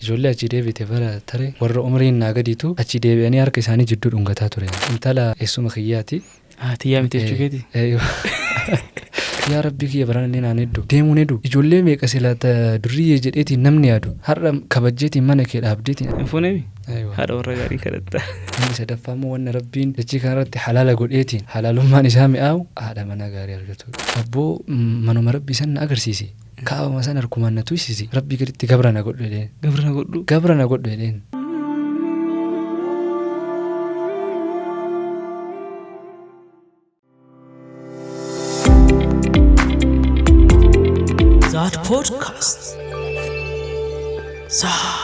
ijoollee achi deebite bara tare warra umriin naa gadiitu achi deebi'anii harka isaanii jidduu dhungataa ture. Intala eessuma kiyyaati. Tiyyaa miti jechuukeeti. Yaa rabbi kiyya baraan inni naan hedduu deemuun hedduu ijoollee meeqa silaata durriyyee jedheetiin namni yaadu har'a kabajjeetiin mana kee dhaabdeetiin. Fuunemi haadha warra gaarii kadhatta. Inni sadaffaa immoo wanna rabbiin dachii kanarratti halaala godheetiin halaalummaan isaa mi'aawu haadha mana gaarii argatu. Abboo manuma rabbii san na agarsiisi. Kaawama san harkumaan na tuysisi. Rabbii gaditti gabra na godhu jedheen. Gabra na godhu jedheen. Zad Podcast. Zad.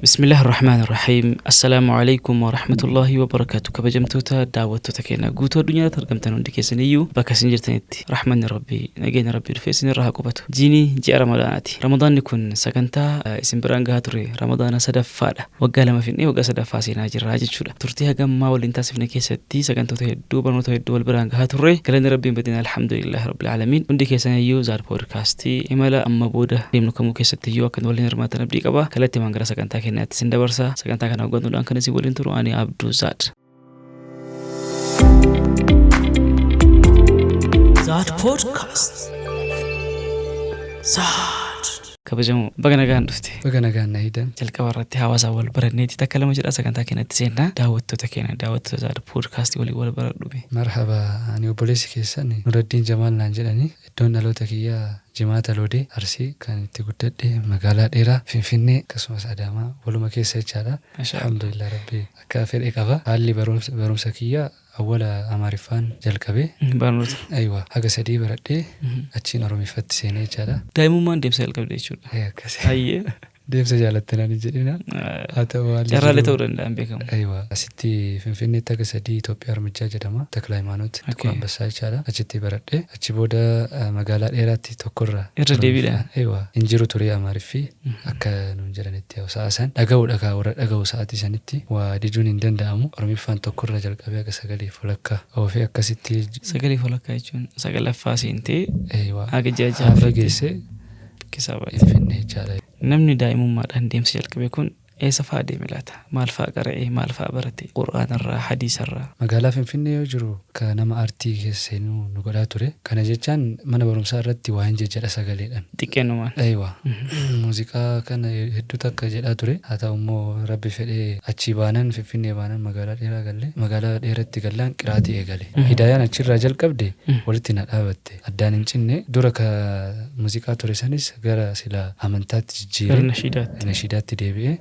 بسم الله الرحمن الرحيم. السلام عليكم ورحمة الله وبركاته. كبجمتوتا دعوتو تكينا قوتو الدنيا ترقمتنون دي كيسانيو باكا سنجرتنيتي رحمن ربي نجينا ربي الفيسين الرها قبتو جيني جاء رمضاناتي رمضان نكون سكنتا اسم برانقها تري رمضان سدف فادا وقال ما فيني وقا سدف فاسي ناجر راجل شولا ترتيها قمما والانتاسف نكيستي سكنتو تهدو بانو تهدو البرانقها تري كلان ربي بدنا الحمد لله رب العالمين وندي كيسانيو زار بودكاستي إمالا أما بودا ديمنكمو كيستيو أكن ولين رماتنا بدي قبا كلاتي مانقرا سكنتا كينات سندبرسا سكنتا كان أقول أنك نسي ولين ترو أني عبدو زاد. Zad Podcast. Zad. كبجمو بغنا غان دفتي بغنا غان نايدن جلقا ورتي حواسا والبرنيتي تكلم جرا سكنتا كينات سينا دعوتو تكينا دعوتو زاد بودكاست ولي والبردوبي. مرحبا أنا وبوليس كيساني نور الدين جمال نانجلاني دون نالو تكيا جماعة لودي أرسي كان تقولت مقالة إيرا فيني كسمة أداما ولو كيسة جالا الحمد لله ربي كافر إقابة اللي بروم سكيا أولا أمارفان جلكبي بانوت أيوة حاجة سدي بردي أتشين أرومي فتسيني جالا دايما ما ندم سيل قبل يشوف هي كسي أيه ديف سجالتنا نجينا هاتوا جرا لتورن أمبيكم أيوة ستي فيني تاجا سدي توبي أرمجا جدما تكلاي مانوت تكون بس هاي جالا أشتي بردي أشبودا مقالة إيراتي تكرر إردبيلا أيوة إنجرو توري أمارفي أكا نونجرانيتي أو ساسن أجاو ساعتي سنتي وديجون إندن دامو أرمي فان تكرر جلكبي أجا سجالي فلكا أو في أكا ستي سجالي فلكا يجون سجال فاسي إنتي أيوة أجا جاجا فجيسة كسبة فيني جالا نمني دائما ما عندي مسجل كبيكون إيش فادي ملاته مال فقرة مال فبرتي قرآن الرا حديث الرا مقالة فيني يجرو كنما أرتي كسينو نقولها تري كان جتان من برمسا رتي وين جل سجلين تكينو ما أيوة موسيقى كان هدو تك جل تري هذا أمو ربي في أشيبانن فيني بانن مقالة إيرا قلي مقالة إيرا تقلان كراتي قلي هدايا نشر رجال كبدي ولتنا أبدي أدان إنشني دورا كموسيقى تري سانيس غير سلا أمنتات جيرين نشيدات تدبي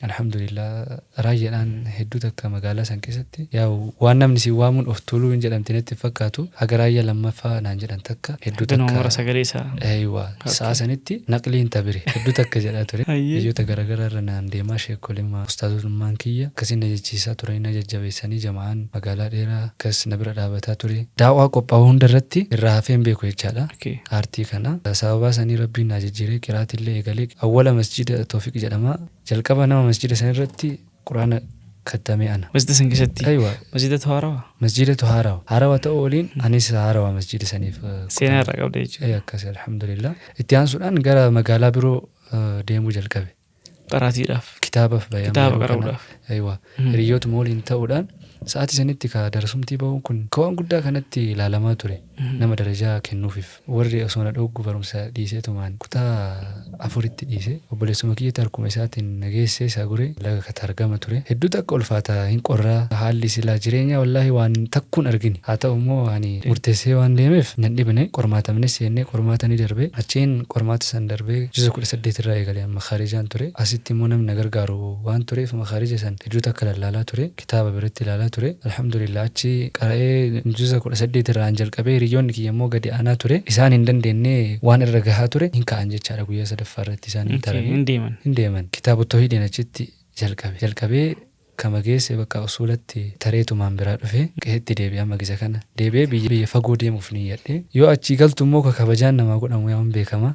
الحمد لله رايان هدو تك مقالة سانكستي يا وانا من سوامون أفتولو إن جلهم تنتي فكاتو هجرايا لما فا نانجلن تك هدو تك نمر سجليسا أيوة ساسنتي نقلي انتبري هدو تك جلاتوري يجو تجرجر رنان ديماشي كل ما أستاذ المانكية كسين نجيسا تورينا ججبيساني جمعان مقالة ديرا كس نبرة دابتاتوري دعوة كوباون درتي الرافين بيكو يجالا أرتي كنا سبب سني ربي ناججيري كرات اللي يقلك أول مسجد توفيق جلما جلكبنا مسجد سنرتي قرآن كتامي أنا مسجد سنكشتي أيوة مسجد تهاروا مسجد تهاروا تقولين أنا سهاروا مسجد سنيف سينا رقم ديج أيوة كسر الحمد لله اتيان سودان قال مقالة برو ديمو جلكبي قراتي داف كتابة في بيان كتابة قرأ أيوة ريوت مولين تقولان ساعتي سنتي كدرسمتي باو كون قدا كانتي لالما توري نما درجة كنوفيف وري أصلا دوغ برمسا ديسه تومان كتا أفوريت ديسه وبلسمكية تركم ساعات نجيسه ساغوري لا كترجمة توري هدو تقول فاتا هين قرّا حال سلا جرينيا والله وان تكون أرجني حتى أمو يعني مرتسي وان ليمف ندي بني قرمات من السنة قرمات ندربه أشين قرمات سندربه جزء كل سديت الرأي قال يا مخارجان توري أسيتي منام نجار قارو وان توري في مخارج سن هدو تقول لالا توري كتابة بريت لالا توري الحمد لله أشي قرأي جزء كل سديت الرانجل كبير ريون كي يمو قدي أنا توري إنسان إندن ديني وان الرجحة توري إنك أنجز شارع قوية سدفارة إنسان ترى إنديمان كتاب التوحيد نجتي جل كبي kama geesse bakka usulatti tareetumaan biraa dhufe qe'eetti deebi'aa magisa kana deebi'ee biyya fagoo deemuuf niyyadhe yoo achi galtu immoo kabajaan namaa godhamu yaa beekama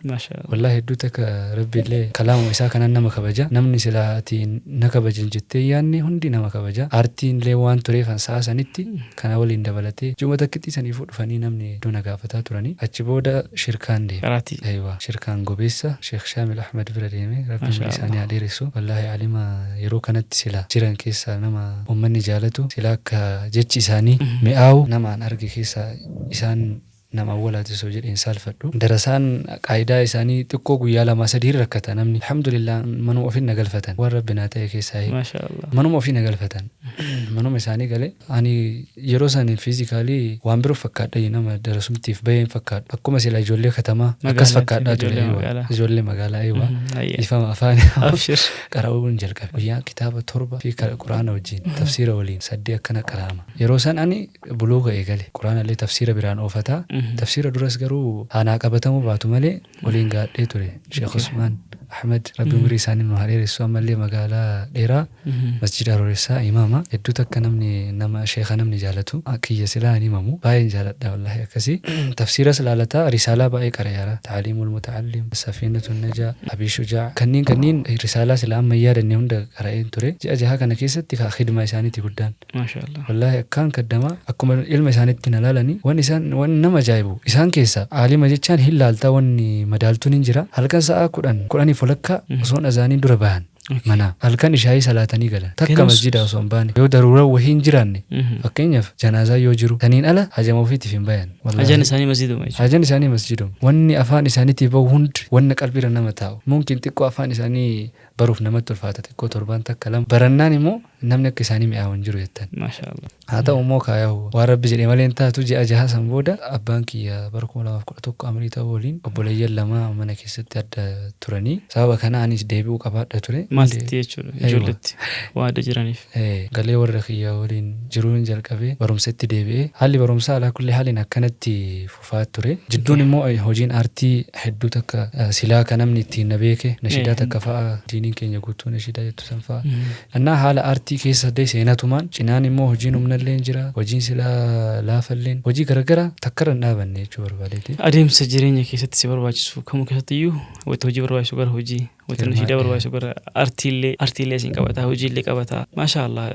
wallahi hedduu takka rabbiillee kalaama isaa kanan nama kabaja namni silaatiin na kabajan jettee yaanne hundi nama kabaja aartiinlee waan tureefan sa'a sanitti kana waliin dabalatee juma takkitti saniifuu dhufanii namni iddoo na gaafataa turanii achi booda shirkaan deeme aywa shirkaan gobeessa Sheekh Shaamil Ahmed bira deeme rabbiin isaanii adeeressu wallahi alima yeroo kanatti sila jiran keessaa nama ummanni jaalatu sila akka jechi isaanii mi'aawu namaan arge keessaa isaan nama awwalaati soo jedheen saalfadhu darasaan qaayidaa isaanii xiqqoo guyyaa lama sadii rakkata namni alhamdulillah manuma ofii nagalfatan waan rabbinaa ta'e keessaa maashaallah manuma ofii nagalfatan manuma isaanii galee ani yeroo san fiizikaalii waan biroo fakkaadha nama darasumtiif baheen fakkaadha akkuma sila ijoollee katamaa akkas fakkaadhaa ture ijoollee magaalaa aywa ifama afaan abshir qara'uun jalqabe guyyaa kitaaba 7 fi quraana wajjin tafsiira waliin 8 akkana qara'ama yeroo san ani buluuga eegale quraanallee tafsiira biraan oofataa tafsiira duras garuu haanaa qabatamuu baatu malee waliin gaadhee ture Sheekh Usmaan Ahmed rabbi umrii isaanii nu haadheeressu ammallee magaalaa dheeraa masjida Arooressa imaama hedduu takka namni nama sheekha namni jaalatu kiyya silaa ni himamu baay'een jaaladha wallahi akkasii tafsiira salaalataa risaalaa baay'ee qara'eera ta'aliimul muta'allim safiinatun najaa abii shujaa kanniin risaalaa silaa amma yaadannee hunda qara'een ture ji'a jaha kana keessatti khidma isaaniiti guddaan maashaallah wallahi akkaan kaddamaa akkuma ilma isaaniitti na laalanii waan nama ajaa'ibu isaan keessa aalima jechaan hin laaltaa wanni madaaltuun hin jira halkan sa'a 10 folakka osoon azaanii dura bahan mana halkan ishaayii salaatanii galan takka masjida osoo hin baane yoo daruura wahii hin jiraanne fakkeenyaaf janaazaa yoo jiru taniin ala hajama ofiitiif hin bayan hajan isaanii masjiduma wanni afaan isaaniitiif bahu hundi wanna qalbiira nama taa'u mumkin xiqqoo afaan isaanii baruuf namatti ulfaata xiqqoo 7 takka 2 barannaan immoo namni akka isaanii mi'aawan jiru jettan maashaallah haa ta'u immoo kaayahu waan rabbi jedhee malee taatu ji'a jaha san booda abbaan kiyya bara 2011 amrii ta'uu waliin obboleeyyan lama mana keessatti adda turanii sababa kana anis deebi'uu qabaadha ture maalti jechuudha ijoolletti waada jiraniif galee warra kiyya waliin jiruun jalqabee barumsatti deebi'ee haalli barumsaa alaa kulli haaliin akkanatti fufaa ture jidduun immoo hojiin aartii hedduu takka silaa kan namni ittiin na beeke nashidaa takka fa'a diiniin keenya guutuu nashidaa jettu san fa'a annaa haala aartii keessa dee seenatumaan cinaan immoo hojiin humnallee jira hojiin silaa laafalleen hojii garagara takkarra hin dhaabanne jechuu barbaadeeti adeemsa jireenya keessatti si barbaachisu kamuu keessattiyyuu wanta hojii barbaachisu gara hojii wanta nashidaa barbaachisu gara artiilee isin qabataa hojiilee qabataa maashaallah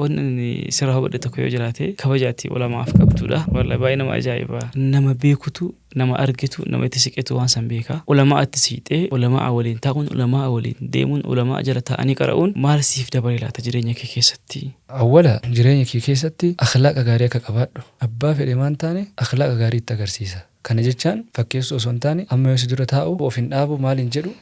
wanni sirraa hubadhe tokko yoo jiraate kabajaatti ulamaaf qabdudha wallahi baay'ee nama ajaa'iba nama beekutu nama argitu nama itti siqetu waan san beeka ulamaa itti siqee ulamaa waliin taa'uun ulamaa waliin deemuun ulamaa jala taa'anii qara'uun maal siif dabalee laata jireenya kee keessatti awwala jireenya kee keessatti akhlaaqa gaarii akka qabaadhu abbaa fedhe maan taane akhlaaqa gaarii itti agarsiisa kana jechaan fakkeessu osoo hin taane amma yoo si dura taa'u of hin dhaabu maal hin jedhu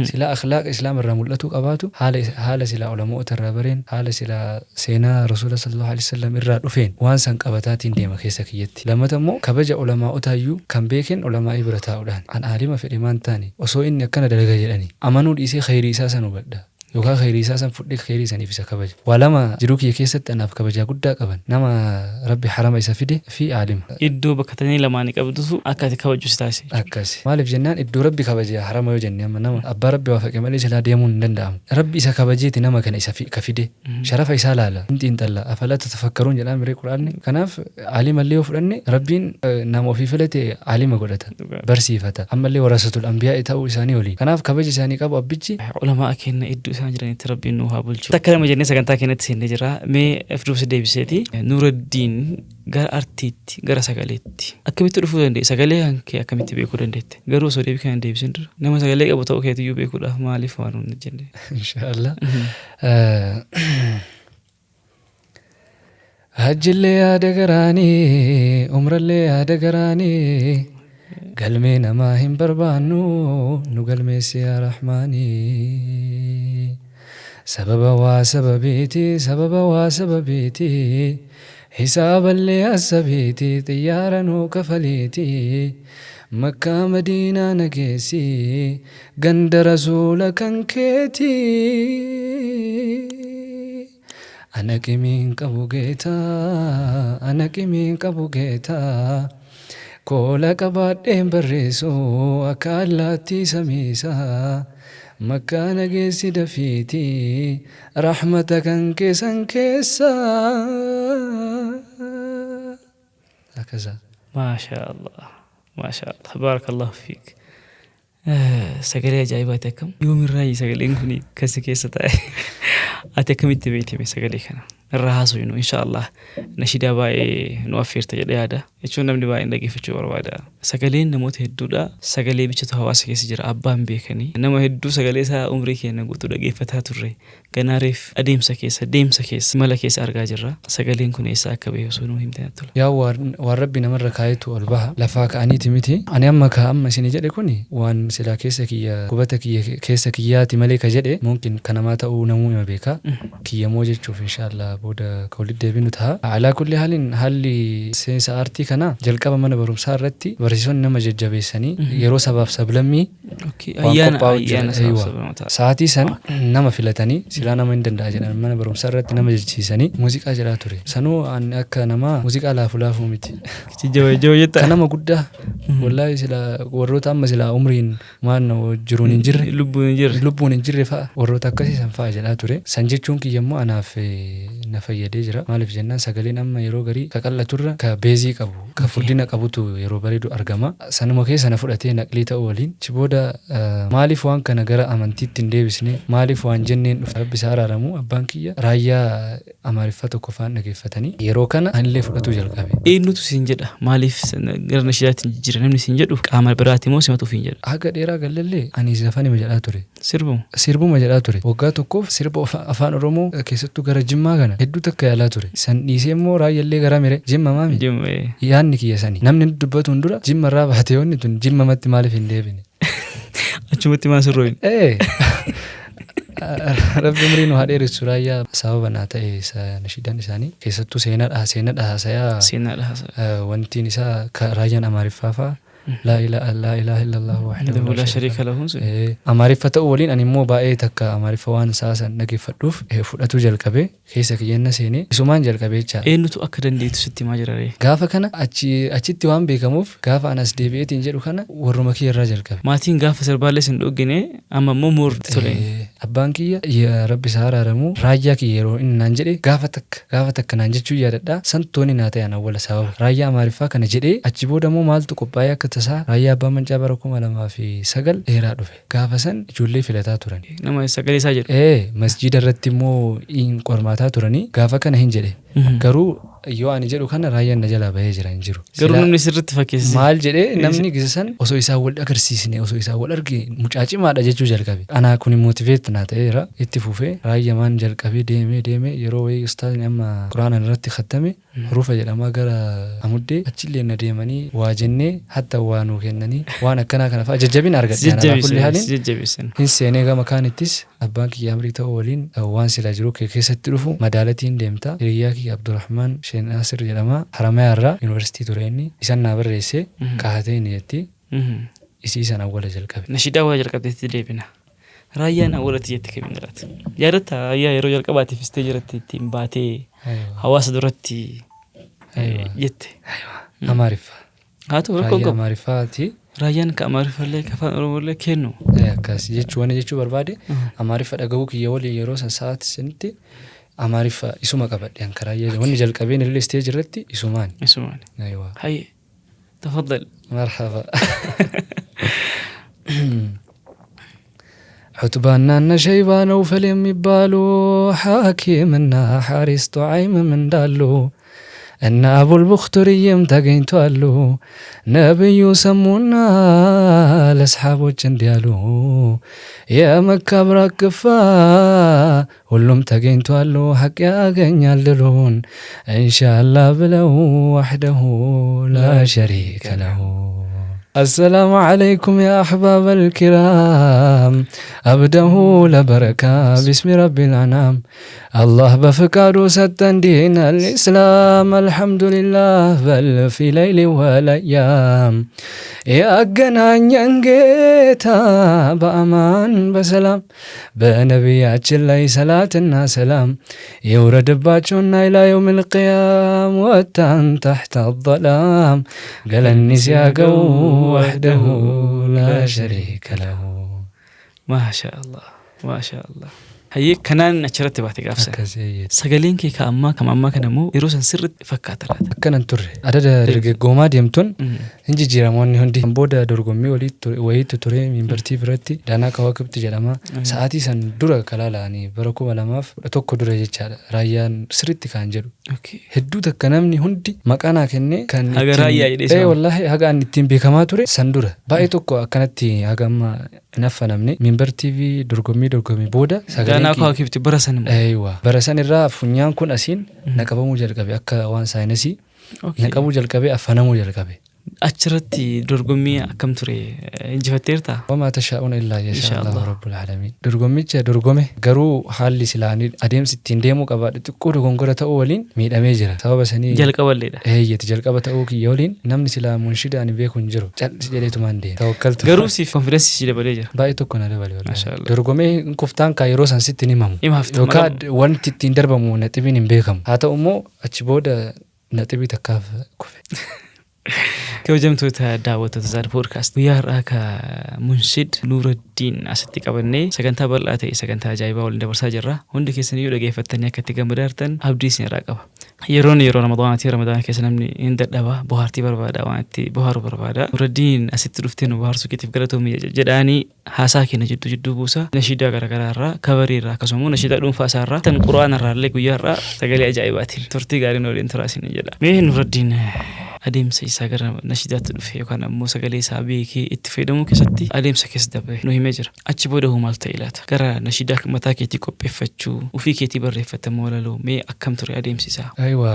sila akhlaaqa islaam irraa mul'atu qabaatu haala sila ulamoota irraa bareen haala sila seenaa rasuula sallallahu alaihi wasallam irraa dhufeen waan san qabataatiin deema keessa kiyyatti lamata immoo kabaja ulamaaotaayyuu kan beeken ulamaa bira taa'uudhaan an aalima fedhe maan taane osoo inni akkana dalaga jedhani amanuu dhiisee khayrii isaa san hubadha yookaan khayrii isaa san fudhee khayrii saniif isa kabaja waa lama jiruu kiyya keessatti anaaf kabajaa guddaa qaban nama rabbi harama isa fide fi aalima iddoo bakka tanii lamaanii qabdutu akka ati kabajju si taasise akkasi maaliif jennaan iddoo rabbi kabaja harama yoo jenne amma nama abbaa rabbi waa faqe malee silaa deemuun hin danda'amu rabbi isa kabajeeti nama kana isa ka fide sharafa isaa laala inti intalla afalaa tatafakkaruun jedhaan miree quraanni kanaaf aalimallee yoo fudhanne rabbiin nama ofii filate aalima godhata barsiifata ammallee warasatul anbiyaa ta'uu isaanii waliin kanaaf kabaja isaanii qabu abbichi ulamaa kenna iddoo isaan jiranitti rabbiin nuu haa bulchu takka nama jennee sagantaa keenyatti seennee jira mee fduusi deebiseeti Nuuraddiin gara artiitti gara sagaleetti akkamitti dhufuu dandeesse sagalee hankee akkamitti beekuu dandeette garuu osoo deebii kana deebisin dura nama sagalee qabu ta'uu keetiyyuu beekuudhaaf maaliif waan hin jenne inshallah hajjillee yaada garaanii umrallee yaada garaanii galmee namaa hin barbaannu nu galmeessi yaa rahmaanii sababa waa sababiiti hisaaballee asabiiti xiyyaara nuu kafaliiti makkaa madiinaa nageessi ganda rasuula kan keeti anaqimiin qabu geetaa koola qabaadheen barreessu akka allaattii samiisaa مكان جيسي دفيتي رحمتك انكسن كيسا هكذا. ما شاء الله ما شاء الله بارك الله فيك. سجلي جايباتكم يوم الرأي سجلين كني كسكيسة أتكمل بيتي بسجلي كنا الرهاسو إنه إن شاء الله نشيدا باي نوفير تجلي هذا يشون نمني باي نلاقي في شو هذا سجلين نموت هدودا سجلي بيشتو هواس كيسجر أبام بيكني نما هدو سجلي سا عمري كنا قلت لقي فتاة تري كنعرف أديم سكيس ملكيس أرجع جرا سجلين كنا إساك بيه وسونو هم تنتظر يا وربنا مرة كايتو البها لفاك أني تمتي أنا أما كأم سنجد كوني وان سلا كيسكيا كوبتكيا كيسكياتي ملكة جدة ممكن كنمات أو نمو ما بيكا كي موجود شوف إن شاء الله بودا كولد ديبينو تها على كل حال هاللي سأرتي كنا جلك بمن بروم سارتي بريسون نما ججبي سني يرو سبلمي أوكي أيانا أيوة ساعتي سن نما فلتاني سلانة من دنداجنا من بروم سارتي نما ججي سني موسيقى جلاتوري سنو أن أك نما موسيقى لافو ميتي جو يتا كنا ما قدها والله سلا وروت أما سلا عمرين ما إنه جرون إنجر لبون إنجر فا وروت أكسي سنفا جلاتوري سنجتشون كي يمو أنا في نفيا ديجرا مالف جنان سجلين أما يرو غري كقلة ترى كبيزي كابو كفردينا كابو تو يرو بريدو أرجما سنو مكيس أنا فرأتي نقليتا أولين شبودا مالف وان كنا جرا أمانتي تندي بسني مالف وان جنين بسارة رمو أبانكية رايا أمارفتو كفان نكفتني يرو كنا هنلي فرأتو جلقابي إيه نوتو سنجدا مالف غير نشيات جيران من سنجدو كعمل براتي موسم تو فينجد هاga dheeraa gallalle ani zafani majalaa ture sirbu majalaa ture waggaa tokkoof sirba afaan oromoo keessattuu gara jimmaa kana hedduu takka yaalaa ture san dhiisee immoo raayyallee gara mire jimma maami yaanni kiyya sanii namni dubbatu hundura jimma irraa baatee wanni tun jimmamatti maaliif hin deebine achumatti maa sirrooyin rabbi umriin waa dheeressu raayyaa sababa naa ta'e nashiidaan isaanii keessattuu seenaadha haasayaa wantiin isaa raayyaan amaariffaa fa'a لا إله إلا الله وحده لا شريك له أمارفة أولين أن مو باء تك أمارفة وان ساسا نجف فدوف فدتو جلكبه كيسك يننا سيني سومان جلكبه چا نتو أكدن دي تستي ماجراري غافا كنا أشي توان بيكموف غافا أنا سديبيه تنجرو كنا ورمكي الرجل كبه ماتين غافا سربالي سندوغيني أما مور تولين أبانكي يا ربي سهارا رمو راجا كي يرو إن نانجري غافا تك نانجچو ياددا سنتوني ناتي أنا ولا سبب راجا أمارفة كنا جري أجيبو دمو مال تقبايا تسا رايا بامن جابركم لما في سجل إيرادو في كافسن جولي فيلتا توراني نما سجل ساجر مسجد الرتمو إن قرماتا توراني كافا كان هنجلي كرو yoo ani jedhu kana raayyaan na jalaa bahee jira hin jiru. Garuu namni sirriitti fakkeesse. Maal jedhee namni gisasan osoo isaa wal agarsiisne osoo isaa wal arge mucaacimaadha jechuu jalqabe. Anaa kun motiveet naa ta'eera itti fufee raayyamaan jalqabee deemee yeroo wayii ustaasni amma quraana irratti khattame hurufa jedhamaa gara amuddee achillee na deemanii waa jennee hatta waa nuu kennanii waan akkanaa kana fa'a jajjabin argadhe. Jajjabisan. Hin seenee gama kaanittis abbaan kiyya amrii ta'uu waliin waan silaa jiru keessatti dhufu madaalatiin deemta. Hiriyaa kiyya Abdurrahmaan Nasir jedhama Haramaya irraa yuunivarsiitii ture inni isan naa barreessee kahatee ni jetti isii san awwala jalqabe. Nashiidaa awwala jalqabdeetti deebina. Raayyaan awwalatti jetti kabiniraati. Yaadatta raayyaa yeroo jalqabaatiif istee jiratti ittiin baatee hawaasa duratti jette. Amaariffa. Haa ta'u rakkoo qabu. Amaariffaati. Raayyaan ka amaariffallee ka afaan oromollee kennu. Akkas jechuu barbaade amaariffa dhagahuu kiyya waliin yeroo san sa'aati sanitti أمارفة اسمه قبل يعني كراية وني جل قبين اللي ستيج رتي اسمان أيوة هاي تفضل مرحبا حتبان شيبان وفلم يبالو حاكمنا حارس طعيم من دالو أن أبو البختري متقين توالو نبي يسمونا لأصحابه جنديالو يا مكة بركفا ولهم تقين توالو حق يا يالدلون إن شاء الله بلو وحده لا شريك له. السلام عليكم يا أحباب الكرام أبدأه لبركة باسم رب الأنام الله بفكاره ستن دين الإسلام الحمد لله بل في ليل والأيام يا أجنان ينجيتا بأمان بسلام بنبيات الله صلاة سلام يورد باتشنا إلى يوم القيام وتن تحت الظلام قال النسيا وحده لا شريك له. ما شاء الله ما شاء الله. هي كنان أشرت بعتك أفسد akkasii سجلين كي كأما كنمو يروسن سر فكاترات akkanan turre adada dargaggoomaa deemtuun hin jijjiiramoonni hundi booda dorgommii wayiitu ture minbartii biratti daanaa kawaakibti jedhama sa'aatii san dura kalaala'anii bara 2011 dura jechaadha raayyaan sirritti kan jedhu hedduu takka namni hundi maqaanaa kennee kan haga raayyaa jedhee wallahi haga an ittiin beekamaa ture san dura baay'ee tokko akkanatti haga amma naffanamne minbar TV dorgommii booda daanaa kawaakibti bara san aywa bara san irraa funyaan kun asiin naqabamuu jalqabe akka waan saayinsii naqabuu jalqabe affanamuu jalqabe achirratti dorgommii akkam ture injifatteerta wama tashaa'una illaa yashaa Allahu rabbul aalamiin dorgommicha dorgome garuu haalli silaanii adeemsi ittiin deemuu qabaadha xiqqoo dogongora ta'uu waliin miidhamee jira sababa sanii jalqaballeedha eeyyati jalqaba ta'uu kiyya waliin namni silaa munshida ani beeku hin jiru cal'isi jedheetumaan deema tawakkaltu garuu siif konfidensi si dabalee jira baay'ee tokko na dabalee wallahi dorgomee kuftaan kaa yeroo san sitti ni himamu himaafta yookaan wanti ittiin darbamu naxibiin hin beekamu haa ta'u immoo achi booda naxibii takkaaf kufe kabajamtoota daawwattoota Zaad Podcast guyyaa har'aa ka Munshid Nuuraddiin asitti qabannee sagantaa bal'aa ta'e sagantaa ajaa'ibaa waliin dabarsaa jirra hundi keessan yoo dhageeffattanii akka itti gammadartan abdii isin irraa qaba yeroo Ramadaana keessa namni hin dadhaba bohaartii barbaada waan itti bohaaru barbaada Nuuraddiin asitti dhuftee nu bohaarsuu keetiif galatoomii jedhaanii haasaa keenya jidduu buusa nashiidaa garaagaraa irraa kabarii irraa akkasumas nashiidaa dhuunfaa isaa irraa tan quraana irraa illee guyyaa har'aa sagalee ajaa'ibaatiin turtii gaariin waliin turaasin jedha mee Nuuraddiin adeemsa isaa gara nashiidaatti dhufe yookaan ammoo sagalee isaa beekee itti fayyadamuu keessatti adeemsa keessa dabre nu himee jira achi booda hoo maal ta'e laata gara nashiidaa mataa keetii qopheeffachuu ufii keetii barreeffatamuu walaloo mee akkam ture adeemsi isaa aywa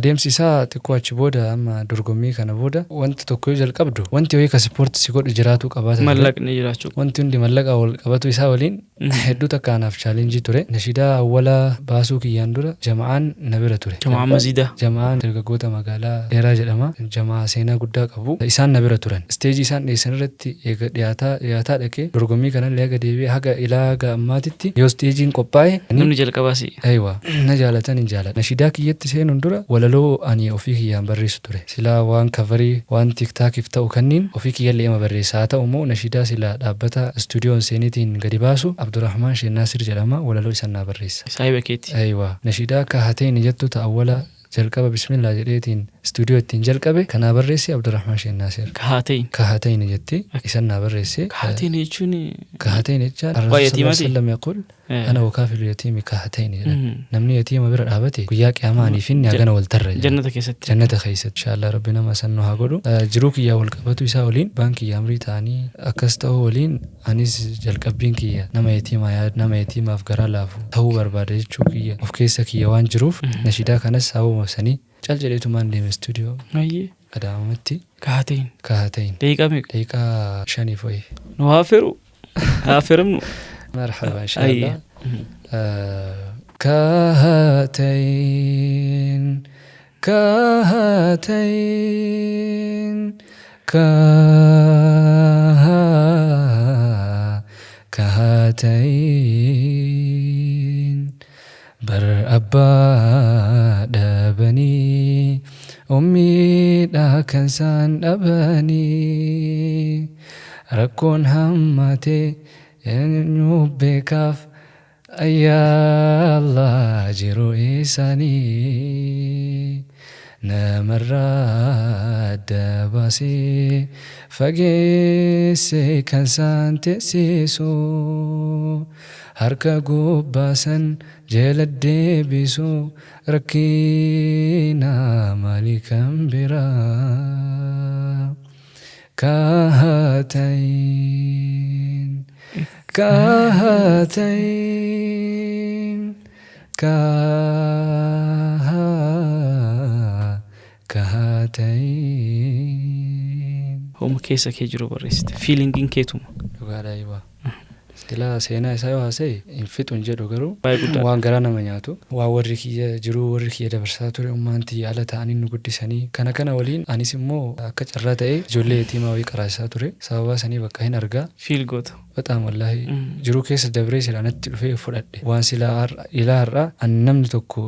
adeemsi isaa xiqqoo achi booda amma dorgommii kana booda wanti tokko yoo jalqabdu wanti wayii ka ispoortii si godhu jiraatu qabaata mallaqni jiraachuu wanti hundi mallaqa wal qabatu isaa waliin hedduu takkaanaaf chaalenjii ture nashiidaa awwala baasuu kiyyaan dura jama'aan na bira ture jama'aan maziidaa jama'aan dargaggoota magaalaa dheeraa jedhama jamaa seenaa guddaa qabu isaan na bira turan steejii isaan dhiyeessan irratti eega dhiyaataa dhaqee dorgommii kanallee haga deebi'ee haga ilaa ammaatitti yoo steejiin qophaa'e namni jalqabaasi aywa na jaalatan hin jaalatan nashiidaa kiyyatti seenuun dura walaloo ani ofii kiyyaan barreessu ture silaa waan kavarii waan tiktaakiif ta'u kanniin ofii kiyyallee ima barreessa haa ta'u immoo nashiidaa silaa dhaabbata istuudiyoon seeniitiin gadi baasu Abdurrahmaan Sheennaasir jedhama walaloo isaan naa barreessa saahiba keeti aywa nashiidaa akka hateen jettu ta'awwala jalqaba bismillah jedheetiin istuudiyoo ittiin jalqabe kanaa barreesse Abdurrahmaan Sheennaasir kahateen jetti isan naa barreesse kahateen jechuun kahateen jecha Rasulullah sallam yaqul ana wakaafilu yatiimi kahateen jedha namni yatiima bira dhaabate guyyaa qiyaamaanii finni hagana wal tarra jannata keessatti inshallah rabbi nama san nu haa godhu jiruu kiyyaa wal qabatu isaa waliin baankii amrii ta'anii akkas ta'uu waliin anis jalqabbiin kiyya nama yatiimaa yaad nama yatiimaaf garaa laafu ta'uu barbaada jechuu kiyya of keessa kiyya waan jiruuf nashiidaa kanas sababa sanii cal jedheetumaan deeme istuudiyoo adaamamatti kahateen daqiiqaa 5 fo'ee nu haafiramnu مرحبا إن شاء الله كهاتين كهاتين بر أبا دبني أمي دا كنسان أبني ركون همتي nyubbekaaf ayyaa Allah jiru isaanii namarraa adda baasee fageessee kan isaan teessisu harka gubbaasan jala deebisu rakkina maalii kan biraa kahateen kahateen homa keessa kee jiru barreessite fiilingiin keetuma dhugaadha aywa Silaa seenaa isaa yoo haasa'e hin fixu hin jedhu garuu Baay'ee guddaa. waan garaa nama nyaatu. Waa warri kiyya jiruu warri kiyya dabarsaa ture ummaantii ala ta'anii nu guddisanii kana waliin anis immoo akka carraa ta'e ijoollee yatiimaa wayii qaraasaa ture. Sababa sanii bakka hin argaa. Fiil goota. Bexaam wallaahi jiruu keessa dabree silaanatti dhufee fudhadhe. Waan silaa ilaa har'aa ani namni tokko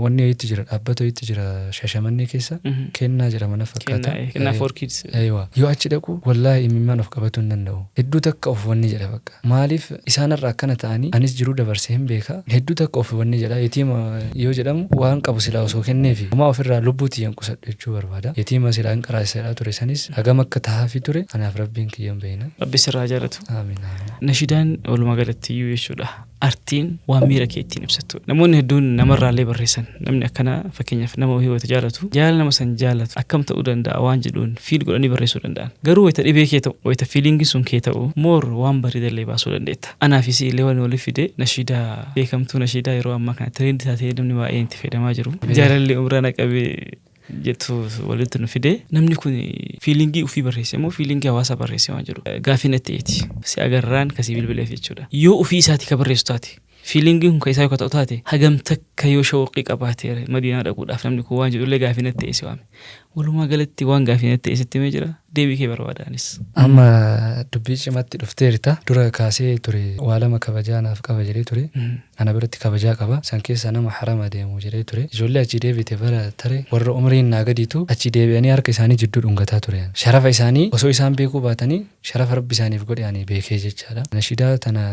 wanni wayiitti jira dhaabbata wayiitti jira Shashamannee keessa kennaa jedhama na fakkaata. Kennaa for kids. Aywa yoo achi dhaqu wallaahi imimmaan of qabatu hin danda'u. Hedduu takka of wanni jedha bakka. Maaliif isaanirraa akkana ta'anii anis jiruu dabarsee hin beeka. Hedduu takka of wanni jedha. Yatiima yoo jedhamu waan qabu silaa osoo kenneefi homaa ofirraa lubbuutti yan qusadhu jechuu barbaada. Yatiima silaa hin qaraasaa ture sanis hagam akka tahaafii ture anaaf rabbiin kiyyan beena. Rabbi sirraa jaalatu. Amiin. Nashidaan walumaa galatti iyyuu jechuudha. Artiin waan miira kee ittiin ibsattu. Namoonni hedduun namarraallee barreessan. Namni akkana fakkeenyaaf nama ohii wayita jaalatu. Jaala nama san jaalatu akkam ta'uu danda'a waan jedhuun fiil godhanii barreessuu danda'an. Garuu wayita dhibee kee ta'u wayita fiiliingii sun kee ta'u moor waan bareedallee baasuu dandeetta. Anaafis illee waan waliif fide nashidaa beekamtuu nashidaa yeroo ammaa kana tireendii taatee namni baay'een itti fayyadamaa jiru. Jaalalli umraana qabee jettu walitti nu fide namni kun fiilingii ufii barreesse moo fiilingii hawaasaa barreesse waan jedhu gaafii natti eeti si agarraan kasii bilbileef jechuudha yoo ufii isaati ka barreessu taate fiilingiin kun isaa yoo ta'u taate hagam takka yoo shawqii qabaate Madiinaa dhaquudhaaf namni kun waan jedhullee gaafii natti eesi waame walumaa galatti waan gaafii natti eesitti mee jira deebii kee barbaadaanis amma dubbii cimatti dhufteerta dura kaasee ture waa lama kabajaa naaf qaba jedhee ture ana biratti kabajaa qaba san keessa nama harama deemu jedhee ture ijoollee achi deebite bara tare warra umriin naa gadiitu achi deebi'anii harka isaanii jidduu dhungataa ture sharafa isaanii osoo isaan beekuu baatanii sharafa rabbi isaaniif godhe ani beekee jechaadha nashidaa tana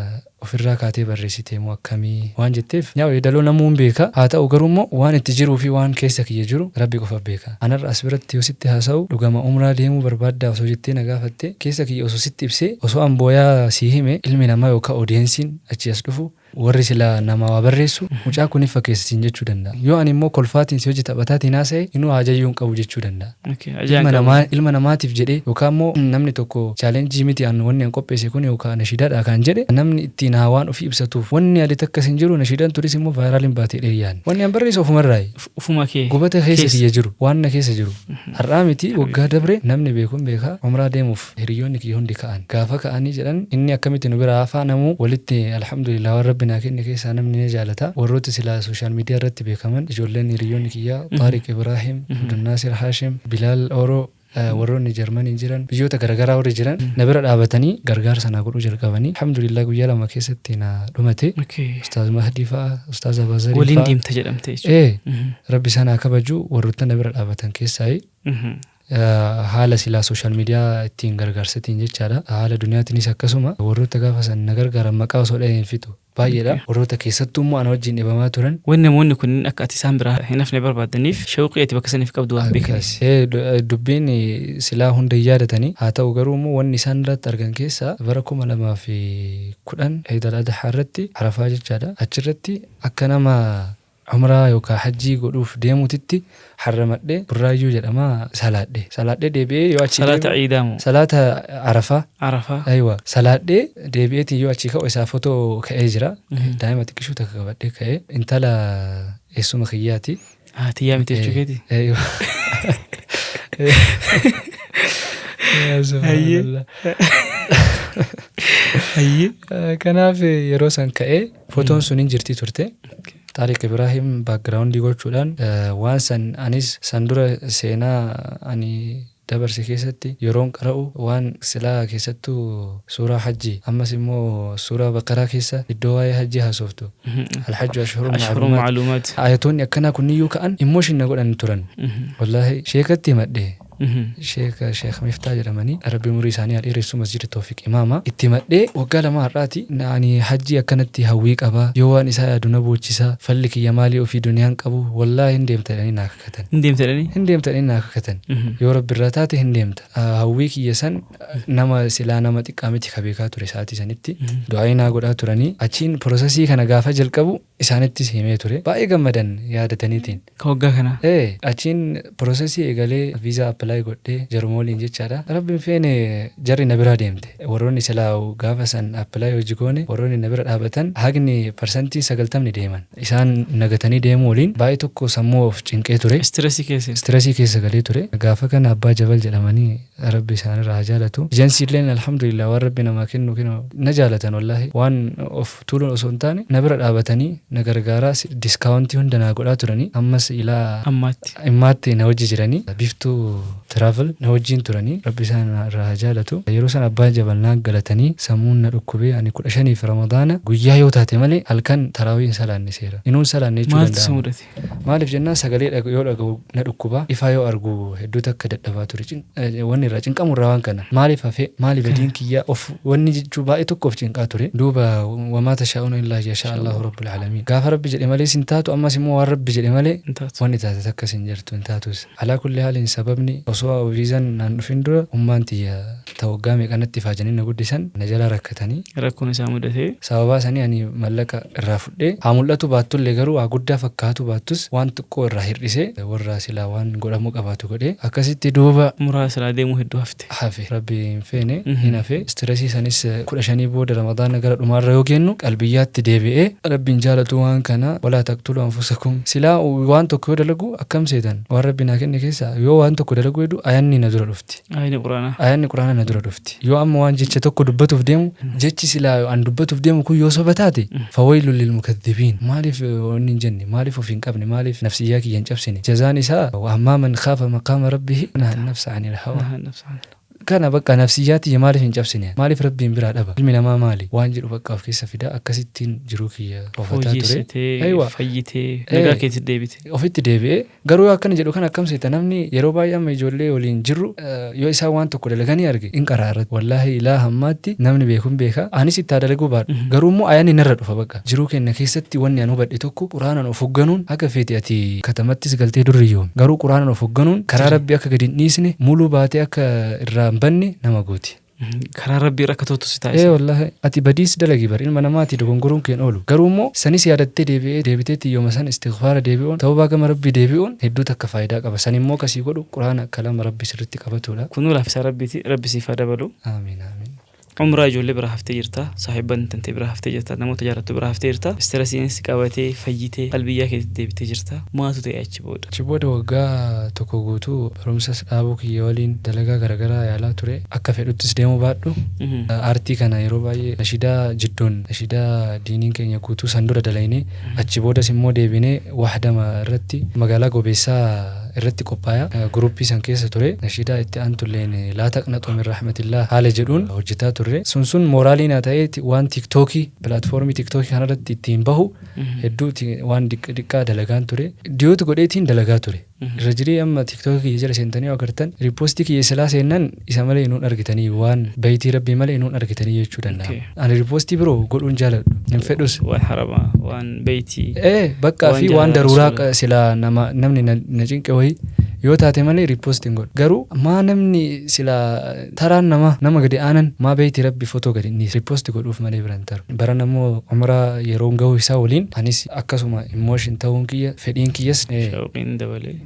ofirraa kaatee barreessitee moo akkamii waan jetteef yaa weedaloo namuun beeka haa ta'u garuu immoo waan itti jiruu fi waan keessa kiyya jiru rabbi qofa beeka anarra as biratti yoo sitti haasa'u dhugama umraa deemuu barbaaddaa osoo jettee na gaafatte keessa kiyya osoo sitti ibsee osoo an booyaa sii hime ilmi namaa yookaan oodiyensiin achi as dhufu warri sila nama waa barreessu mucaa kun ifa keessasiin jechuu danda'a yoo ani immoo kolfaatiin si hojii taphataatiin haasa'e inuu hajayyuun qabu jechuu danda'a ilma namaatiif jedhee yookaan immoo namni tokko chaalenjii miti an wanni an qopheesse kun yookaan nashidaadha kan jedhe namni ittiin waan ofii ibsatuuf wanni adi takkas hin jiru nashidaan turis immoo vaayiraaliin baatee dheeriyaan wanni an barreessu ofumarraayi ufuma kee gubata keessa kiyya jiru waan na keessa jiru har'aa miti waggaa dabre namni beekuun beekaa umraa deemuuf hiriyoonni kiyya hundi ka'an gaafa ka'anii jedhan inni akkamitti nu bira hafaa namuu walitti alhamdulillah warra ربنا كني كيسا نمني جالتا وروت سلا سوشيال ميديا رتبه كمان جولين ريون كيا طارق إبراهيم عبد الناصر هاشم بلال أورو warroonni Jarmanii jiran biyyoota garaagaraa warri jiran na bira dhaabatanii gargaarsa na godhuu jalqabanii alhamdulillah guyyaa lama keessatti na dhumate ustaaz Mahdi fa'a ustaaz Abazarii fa'a waliin deemta jedhamte jechuudha rabbi sana kabaju warroota na bira dhaabatan keessaa haala silaa sooshaal miidiyaa ittiin gargaarsatiin jechaadha haala duniyaatiinis akkasuma warroota gaafa san na gargaaran maqaa osoo dhaheen fitu baay'eedha warroota keessattuu immoo ana wajjin dhibamaa turan wanni namoonni kunniin akka ati isaan biraa hin hafne barbaadaniif shawqii ati bakka saniif qabdu waan beekanis dubbiin silaa hunda yaadatanii haa ta'u garuu immoo wanni isaan irratti argan keessaa bara 2010 Eid al-Adhaa irratti Arafaa jechaadha achirratti akka nama umraa yookaan hajjii godhuuf deemutitti harramadhe burraayyuu jedhama salaadhe deebi'ee yoo achi salaata ciidaamu salaata arafaa aywa salaadhe deebi'eetiin yoo achi ka'u isaa fotoo ka'ee jira daa'ima xiqqishuu takka qabadhee ka'ee intala eessuma kiyyaati tiyyaa miti jechuu keeti kanaaf yeroo san ka'ee fotoon sun hin jirti turte Tariq Ibrahim backgroundii gochuudhaan waan san anis san dura seenaa ani dabarse keessatti yeroon qara'u waan silaa keessattuu suuraa hajjii ammas immoo suuraa baqaraa keessa iddoo waa'ee hajjii haasoftu alhajju ashhurun ma'luumaat ayatoonni akkanaa kunniyyuu ka'an immooshin na godhan turan wallaahi sheekatti himadhe sheekh Miftaa jedhamanii rabbi umurii isaanii dheeressu masjida Tawfiq Imaama itti himadhee waggaa lama har'aati ani hajjii akkanatti hawwii qaba yoo waan isaa yaadu na boochisa falli kiyya maalii ofii duniyaan qabu wallaahi hin deemtadhanii naa kakatan naa kakatan yoo rabbi irraa taate hin deemta hawwii kiyya san nama silaa nama xiqqaa miti ka beekaa ture sa'aatii sanitti du'aa naa godhaa turanii achiin piroosesii kana gaafa jalqabu isaanittis himee ture baay'ee gammadan yaadataniitiin ka waggaa kana achiin piroosesii eegalee viizaa apply godhee jarmooliin jechaadha. Rabbiin feene jarri na bira deemte. Warroonni silaa gaafa san apply hojii goone warroonni na bira dhaabatan haqni parsantii 90 deeman. Isaan nagatanii deemuu waliin baay'ee tokko sammuu of cinqee ture. Stressii keessa galee ture. Gaafa kana abbaa jabal jedhamanii rabbi isaanirraa haa jaalatu. Ejensiileen alhamdulillah waan rabbi namaa kennu na jaalatan wallaahi waan of tuuluun osoo hin taane na bira dhaabatanii na gargaaraa diskaawuntii hunda naa godhaa turanii ammas ilaa ammaatti na wajji jiranii biftuu travel na wajjiin turanii rabbi isaanirraa haa jaalatu. Yeroo san abbaa jabal naa galatanii sammuun na dhukkubee ani 15 Ramadaana guyyaa yoo taate malee halkan taraawiin salaanne seera. Inuun salaanne jechuu danda'amu. Maaliif jennaan sagalee yoo dhaga'u na dhukkuba ifaa yoo argu hedduu takka dadhabaa ture. Wanni irraa cinqamurraa waan kana maaliif hafee maaliif adiin kiyyaa of wanni jechuu baay'ee tokko of cinqaa ture. Duuba wamaa tashaa'uuna illaa yashaa Allahu rabbul aalamiin. Gaafa rabbi jedhe malee sin taatu ammas immoo waan rabbi jedhe malee wanni taate takka sin jirtu hin taatus. Alaa kulli haaliin sababni osoo viizaan naan dhufin dura ummaan tiyya tawaggaa meeqanatti faajanii na guddisan na jala rakkatanii. Rakkoon isaa mudatee. Sababaa sanii ani mallaqa irraa fudhee haa mul'atu baattullee garuu haa guddaa fakkaatu baattus waan xiqqoo irraa hir'isee warra silaa waan godhamuu qabaatu godhee akkasitti duuba muraasa deemuu hedduu hafe rabbi hin feene hin hafe stressii sanis 15 booda Ramadaana gara dhumaarra yoo kennu qalbiyyaatti deebi'ee rabbiin jaalatu waan kana walaa taqtulu anfusakum silaa waan tokko yoo dalagu akkam seetan waan rabbi naa kenne keessa yoo waan tokko dalagu hedduu ayanni na dura dhufti. Ayanni quraana na dura dhufti. Yoo amma waan jecha tokko dubbatuuf deemu jechi silaa an dubbatuuf deemu kun yoo soba taate fawailul lil mukaththibiin maaliif wanni hin jenne maaliif of hin qabne maaliif nafsiyyaa kiyya hin cabsine jazaan isaa amma man khaafa maqaama rabbihi nahaa nafsa anil hawa kana bakka nafsiyyaati maaliif hin cabsine maaliif rabbiin biraa dhaba ilmi namaa maali waan jedhu bakka of keessa fida akkasittiin jiruu kiyya ofataa ture fayyitee nagaa keetti deebite ofitti deebi'ee garuu akkana jedhu kan akkam seeta namni yeroo baay'ee amma ijoollee waliin jirru yoo isaan waan tokko dalaganii arge in qaraarratti wallaahi ilaa hammaatti namni beekuun beeka anis itti dalaguu baadhu garuu immoo ayyaanni narra dhufa bakka jiruu keenya keessatti wanni an hubadhe tokko quraanaan of hogganuun akka feeti ati katamattis galtee durriyyoon garuu quraanaan of hogganuun karaa rabbii akka gadi hin dhiisne muluu baatee akka irraa banni nama gooti. Karaa rabbii irra akka tootu si taasisa. Wallahi ati badiis dalagi bar ilma namaati dogongoruun keen oolu. Garuu immoo sanis yaadattee deebiteetti yooma san istighfaara deebi'uun ta'uu gama rabbii deebi'uun hedduu takka faayidaa qaba. San immoo kasii godhu quraana kalama rabbi sirriitti qabatudha. Kunuu laafisa rabbiiti rabbi siif dabalu. Amiin amiin. Umraa ijoollee bira haftee jirta saahiban tantee bira haftee jirta namoota jaalattu bira haftee jirta stresiinis qabatee fayyitee qalbiyyaa keetti deebitee jirta maatu ta'e achi booda waggaa tokko guutuu barumsas dhaabuu kiyya waliin dalagaa garaagaraa yaalaa ture akka fedhuttis deemuu baadhu aartii kana yeroo baay'ee nashidaa jidduun nashidaa diiniin keenya guutuu san dura dalaynee achi boodas immoo deebinee wahdama irratti magaalaa Gobeessaa irratti qophaa'aa guruppii san keessa ture nashidaa itti aantulleen laa taqnatu min rahmatillah haala jedhuun hojjetaa ture sun mooraalii naa ta'ee waan tiktookii pilaatfoormii tiktookii kanarratti ittiin bahu hedduu waan diqqaa dalagaan ture diyooti godheetiin dalagaa ture irra jirii amma tiktookii kiyya jala seentanii agartan riipoostii kiyya silaa seennan isa malee inuun argitanii waan bayitii rabbii malee inuun argitanii jechuu danda'a. Ani riipoostii biroo godhuun jaaladhu hin fedhus. Waan haramaa waan bayitii. Bakkaa fi waan daruuraa silaa namni na cinqe wayii yoo taate malee riipoostiin godhu. Garuu maa namni silaa taraan nama gadi aanan maa bayitii rabbi footoo gadi inni riipoostii godhuuf malee biran taru. Baran ammoo umraa yeroo gahuu isaa waliin anis akkasuma immooshin ta'uun kiyya fedhiin kiyyas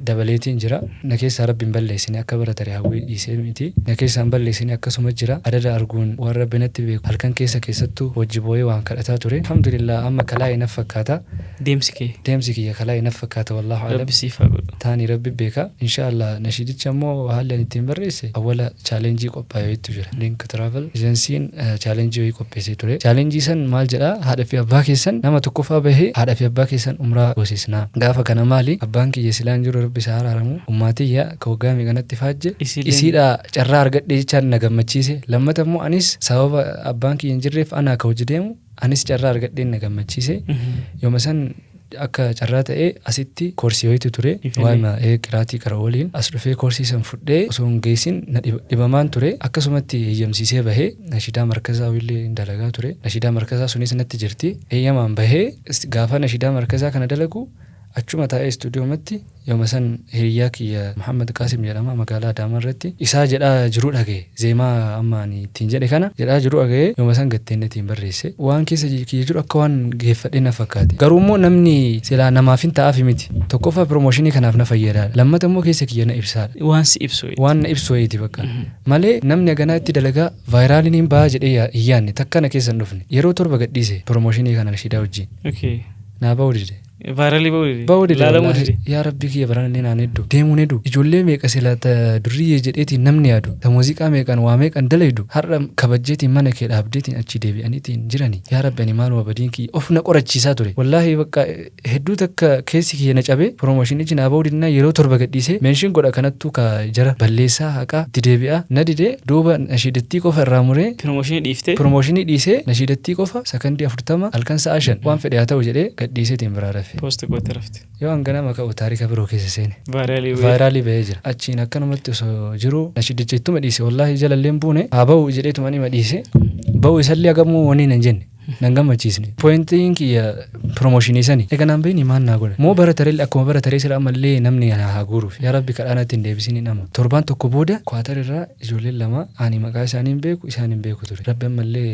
dabaleetiin jira. Na keessaa rabbiin balleessine akka bara taree hawwii dhiisee miti. Na keessaan balleessine akkasuma jira. Adada arguun waan rabbi natti beeku halkan keessattuu hojii boo'ee waan kadhataa ture. Alhamdulillah amma kalaa'ee naf fakkaata. Deemsi kiyya kalaa'ee naf fakkaata wallahu alam. Rabbi siif haa godhu. Taani rabbi beeka. Inshallah nashidicha immoo haalli ani ittiin barreesse awwala chaalenjii qophaa'eetu jira. Link travel ejensiin chaalenjii wayii qopheessee ture. Chaalenjii san maal jedhaa haadha fi abbaa keessan nama tokkoffaa bahee haadha fi abbaa keessan umraa goosisnaa. Gaafa kana maali abbaan kiyya silaan jiru rabbi isaa araaramu ummaatiyya ka waggaa meeqanatti faajje isiidha carraa argadhe jechaan na gammachiise. Lammata immoo anis sababa abbaan kiyya hin jirreef anaa ka hojii deemu anis carraa argadheen na gammachiise. Yooma san akka carraa ta'ee asitti koorsii wayitu ture waa'ima qiraatii qara waliin as dhufee koorsii san fudhee osoo hin geessin na dhibamaan ture akkasumatti eeyyamsiisee bahee nashidaa markazaa illee dalagaa ture nashidaa markazaa sunis natti jirti eeyyamaan bahee gaafa nashidaa markazaa kana dalagu achuma taa'ee istuudiyoomatti yooma san hiriyaa kiyya Muhammad Qaasim jedhama magaalaa Adaamarratti isaa jedhaa jiru dhaga'e zeemaa amma ani ittiin jedhe kana jedhaa jiru dhaga'e yooma san gatteennetiin barreesse waan keessa kiyya jiru akka waan geeffadhe na fakkaate garuu immoo namni silaa namaaf hin ta'aafi miti tokkoffaa piroomooshinii kanaaf na fayyadaadha lammata immoo keessa kiyya na ibsaadha waan na ibsu wayiiti bakka malee namni haganaa itti dalagaa vaayiraaliin hin ba'a jedhee hin yaadne takka na keessa hin dhufne yeroo torba gadhiise piroomooshinii kana nashiidaa wajjin naa ba'uu dide vaayiraalii ba'uu dide laalamuu dide yaa rabbii kiyya baranallee naan hedduu deemuun hedduu ijoollee meeqa silata durriyyee jedheetiin namni yaadu ta muuziqaa meeqan waa meeqan dalaydu har'a kabajjeetiin mana kee dhaabdeetiin achi deebi'aniitiin jirani yaa rabbi ani maaluma badiin kiyya of na qorachiisaa ture wallaahi bakka hedduu takka keessi kiyya na cabee piroomooshinii naa ba'uu didnaa yeroo torba gadhiise meenshiin godha kanattuu ka jara balleessaa haqaa itti deebi'a na dide duuba nashiidattii qofa irraa muree piroomooshinii dhiisee nashiidattii qofa sakandii 40 halkan sa'a 5 waan fedhe haa ta'u jedhee gadhiiseetiin biraa rafe post goote rafte yoo hangana maka taarika biroo keessa seene vaayiraalii ba'ee jira achiin akkanumatti osoo jiru nashiidicha ittuma dhiise wallaahi jalalleen buune haa ba'u jedheetuma nima dhiise ba'u isallee hagamuu waniin hin jenne nan gammachiisne poointiin kiyya piroomooshinii sani eega naan beeyni maan naa godhe moo barataree akkuma barataree sira ammallee namni haa guuruuf yaa rabbi kadhaanatti hin deebisiin hin amma torbaan tokko booda kwaatar irraa ijoolleen lama ani maqaa isaanii hin beeku isaan hin beeku ture rabbi ammallee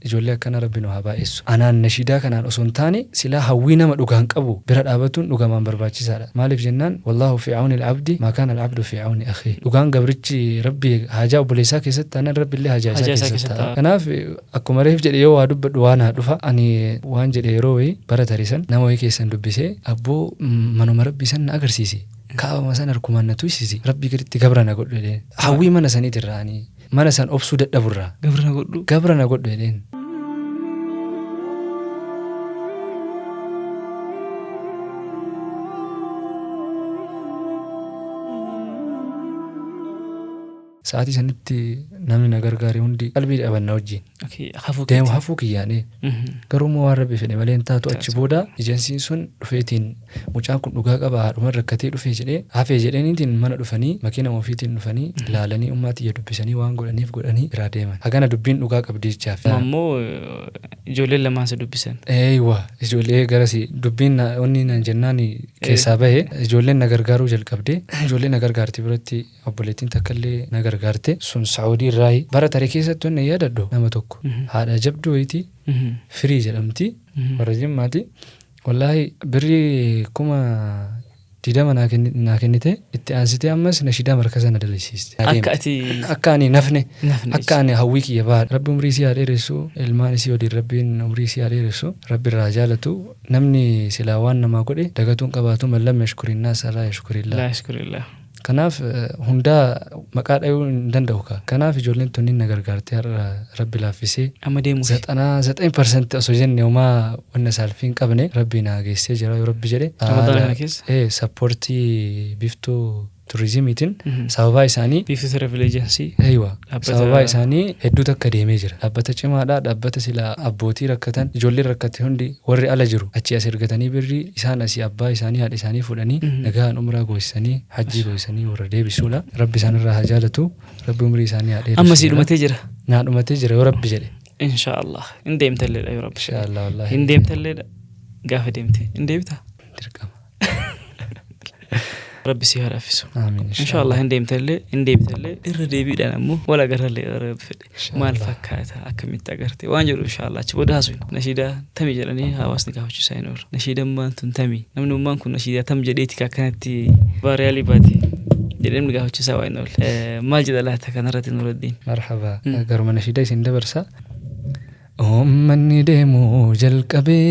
ijoollee akkana rabbi nu haa baay'essu anaan nashiidaa kanaan osoo hin taane silaa hawwii nama dhugaan qabu bira dhaabatuun dhugamaan barbaachisaadha maaliif jennaan wallaahu fi caawni alcabdi maa kaana alcabdu fi caawni akhii dhugaan gabrichi rabbi haajaa obboleessaa keessatti taanaan rabbi illee haajaa isaa keessatti ta'a kanaaf akkuma reef jedhe yoo waa dubbadhu waan haa dhufa ani waan jedhe yeroo wayii bara tarisan nama wayii keessan dubbisee abboo manuma rabbii san na agarsiise kaabama san harkumaan na tuysisi rabbii gaditti gabra na godhu jedheen hawwii mana saniitirraa ani mana san obsuu dadhaburraa gabra na godhu jedheen sa'aatii sanitti namni na gargaare hundi qalbii dhabanna wajjin deemu hafuu kiyyaane garuu immoo waan rabbi fedhe malee hin taatu achi booda ejensiin sun dhufeetiin mucaan kun dhugaa qaba haadhuma rakkatee dhufee jedhee hafee jedheeniitiin mana dhufanii makiina ofiitiin dhufanii ilaalanii ummaatiyya dubbisanii waan godhaniif godhanii biraa deeman hagana dubbiin dhugaa qabdi jechaaf ammoo ijoolleen lamaan se dubbisan eeywa ijoollee garasi dubbiin onni nan jennaan keessaa bahe ijoolleen na gargaaruu jalqabde ijoolleen na gargaarti biratti obboleettiin takkallee na gargaarte sun saawudii irraa bara tarii keessatti wanni yaadadhu nama tokko haadha jabduu wayitii firii jedhamti warra jimmaati wallaahi birrii kuma 20 naa kennite itti aansitee ammas nashiidaa markaza na dalisiiste akka ani nafne akka ani hawwii kiyya baadha rabbi umrii isii haa dheeressu ilmaan isii waliin rabbiin umrii isii haa dheeressu rabbi irraa jaalatu namni silaa waan namaa godhe dagatuun qabaatu man lam yashkurinnaas laa yashkurillah kanaaf hundaa maqaa dhayuu hin danda'u ka kanaaf ijoolleen tunniin na gargaartee har'a rabbi laaffisee amma deemu 99% osoo jenne homaa wanna saalfii hin qabne rabbi na geessee jira yoo rabbi jedhe sappoortii biftuu turizimiitiin sababaa isaanii biiftuu travel agency eeywa sababaa isaanii hedduu takka deemee jira dhaabbata cimaadha dhaabbata sila abbootii rakkatan ijoolleen rakkate hundi warri ala jiru achi as ergatanii birrii isaan asii abbaa isaanii haadha isaanii fudhanii nagaan umraa goosisanii hajjii goosisanii warra deebisuudha rabbi isaanirraa haa jaalatu rabbi umrii isaanii haa dheeressu amma sii dhumatee jira naa dhumatee jira yoo rabbi jedhe inshaallah hin deemtalleedha yoo rabbi inshaallah wallaahi hin deemtalleedha gaafa deemte hin deebita dirqama rabbi si haraafisu amiin inshaallah hin deemtallee irra deebiidhaan ammoo wal agarrallee rabbi fedhe maal fakkaata akkamitti agarte waan jedhu inshaallah achi booda haasofna nashiidaa tamii jedhanii hawaasni gaafachiisaa hin oolu nashiidaan maan tun tamii namni ummaan kun nashiidaa tam jedheeti akkanatti vaayiraalii baate jedheen gaafachiisaa waa hin oolu maal jedha laata kanarratti Nuruddin marhaba garuma nashiidaa isin dabarsa ummanni deemuu jalqabee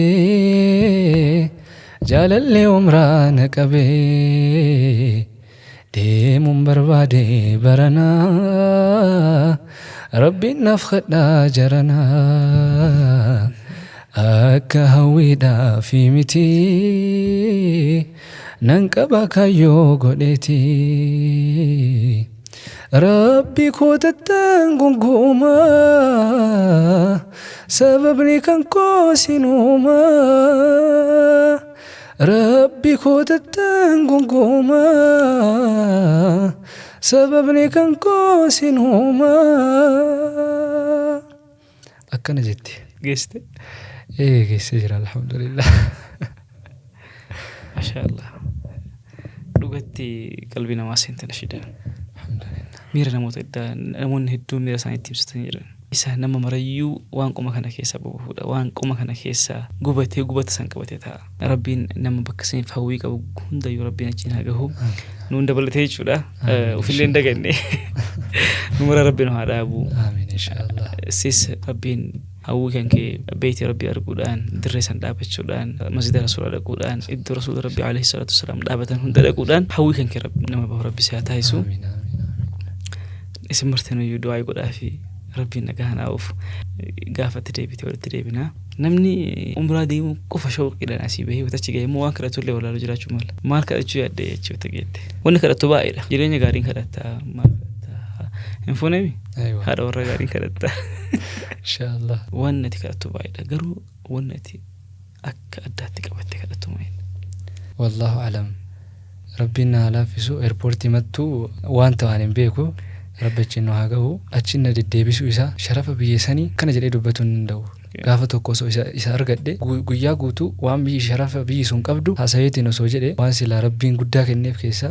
jaalallee umraana qabee deemuun barbaade baranaa rabbiin naaf kadhaa jaranaa akka hawwiidhaafi miti nan qaba kayyoo godheeti rabbi kootattaan gonkumaa sababni kan koosinuma rabbi kootattaan gonkumaa sababni kan koosinuma akkana jetti geeste geessee jira alhamdulillah شاء الله لغتي قلبي نواسين تنشيدا الحمد لله ميرا نموت إدا نمون هدو ميرا ساني تيم ستنجرا إسا نما مريو وان قوما كان كيسا بوهودا وان قوما كان كيسا قوبة سانقبتي تا ربين نما بكسين فهويك أو هندا يو ربين أجينا قهو نون دبل تيجو دا وفي اللي ندقني نمرا ربين هذا أبو آمين إن شاء الله سيس ربين هو كان كي بيتي ربي أرقودان درسان دابت شودان مسجد رسول الله أرقودان إد رسول ربي عليه الصلاة والسلام دابتان هندا أرقودان هو كان كي رب نما به ربي سياتا يسو آمين آمين اسم مرتين يدعي قد في ربي نجاهنا أوف قافة تدريبتي ولا تدريبنا نمني عمره ديمو كوفا شوق إلى ناسيبه وتشجع مو أكره تولي ولا رجلا شمال ما أكره شو يدي شو تجيت وانا كره تبايرة جريني قارين كرتا ما كرتا إنفوني أيوة هذا ورا قارين كرتا إن شاء الله وانا تكره تبايرة قرو وانا تي أداتك أبتك كره تماين والله أعلم ربنا لا في سوء إيربورتي متو وانت عن بيكو ربك إنه هاجو أتشينا الدبيسو إسا شرف بيساني كان جري دبتون دو gaafa tokko so isa argadde guyyaa guutuu waan biyyi sharafa biyyi sun qabdu haasayeetiin osoo jedhe waan silaa rabbiin guddaa kenneef keessa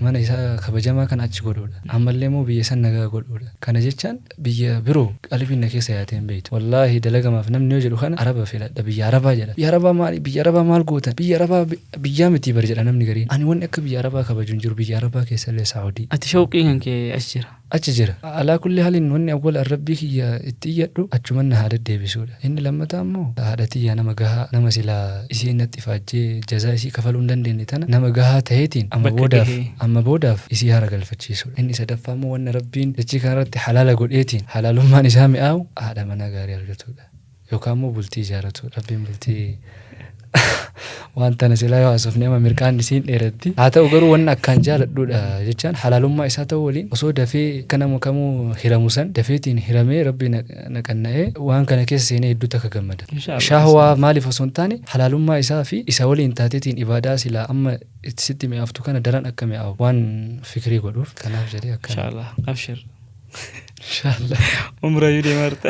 mana isaa kabajamaa kan achi godhuudha ammallee moo biyya san nagaa godhuudha kana jechaan biyya biroo qalbiin na keessa yaateen beeytu wallaahi dalagamaaf namni yoo jedhu kana araba filadha biyya arabaa jedha biyya arabaa maal gootan biyya arabaa biyyaa miti bar jedha namni gariin ani wanni akka biyya arabaa kabajuun jiru biyya arabaa keessa illee saawudii ati shawqii kan kee as jira achi jira alaa kulli haalin wanni awwal rabbii kiyya itti iyyadhu achuman na haadha deebisuudha inni lammataa immoo haadhatiyyaa nama gahaa nama silaa isiin natti faajjee jazaa isii kafaluu hin dandeenye tana nama gahaa ta'eetiin amma boodaaf isii haara galfachiisuudha inni sadaffaa immoo wanni rabbiin dachii kanarratti halaala godheetiin halaalummaan isaa mi'aawu haadha mana gaarii argatuudha yookaan immoo bultii ijaaratu rabbiin bultii wanta nasilaa yoo asofne ama mirkaan isiin dheeratti haa ta'u garuu wanni akkaan jaaladhuudha jechaan halaalummaa isaa ta'uu waliin osoo dafee kanama kamuu hiramu san dafeetiin hiramee rabbi naqanna'ee waan kana keessa seenee hedduutti akka gammada shahwaa maaliif osoo hin taane halaalummaa isaa fi isa waliin taateetiin ibaadaa silaa amma sitti mi'aaftu kana daran akka mi'aawu waan fikirii godhuuf kanaaf jedhee akka inshallah abshir inshallah umra yudee marta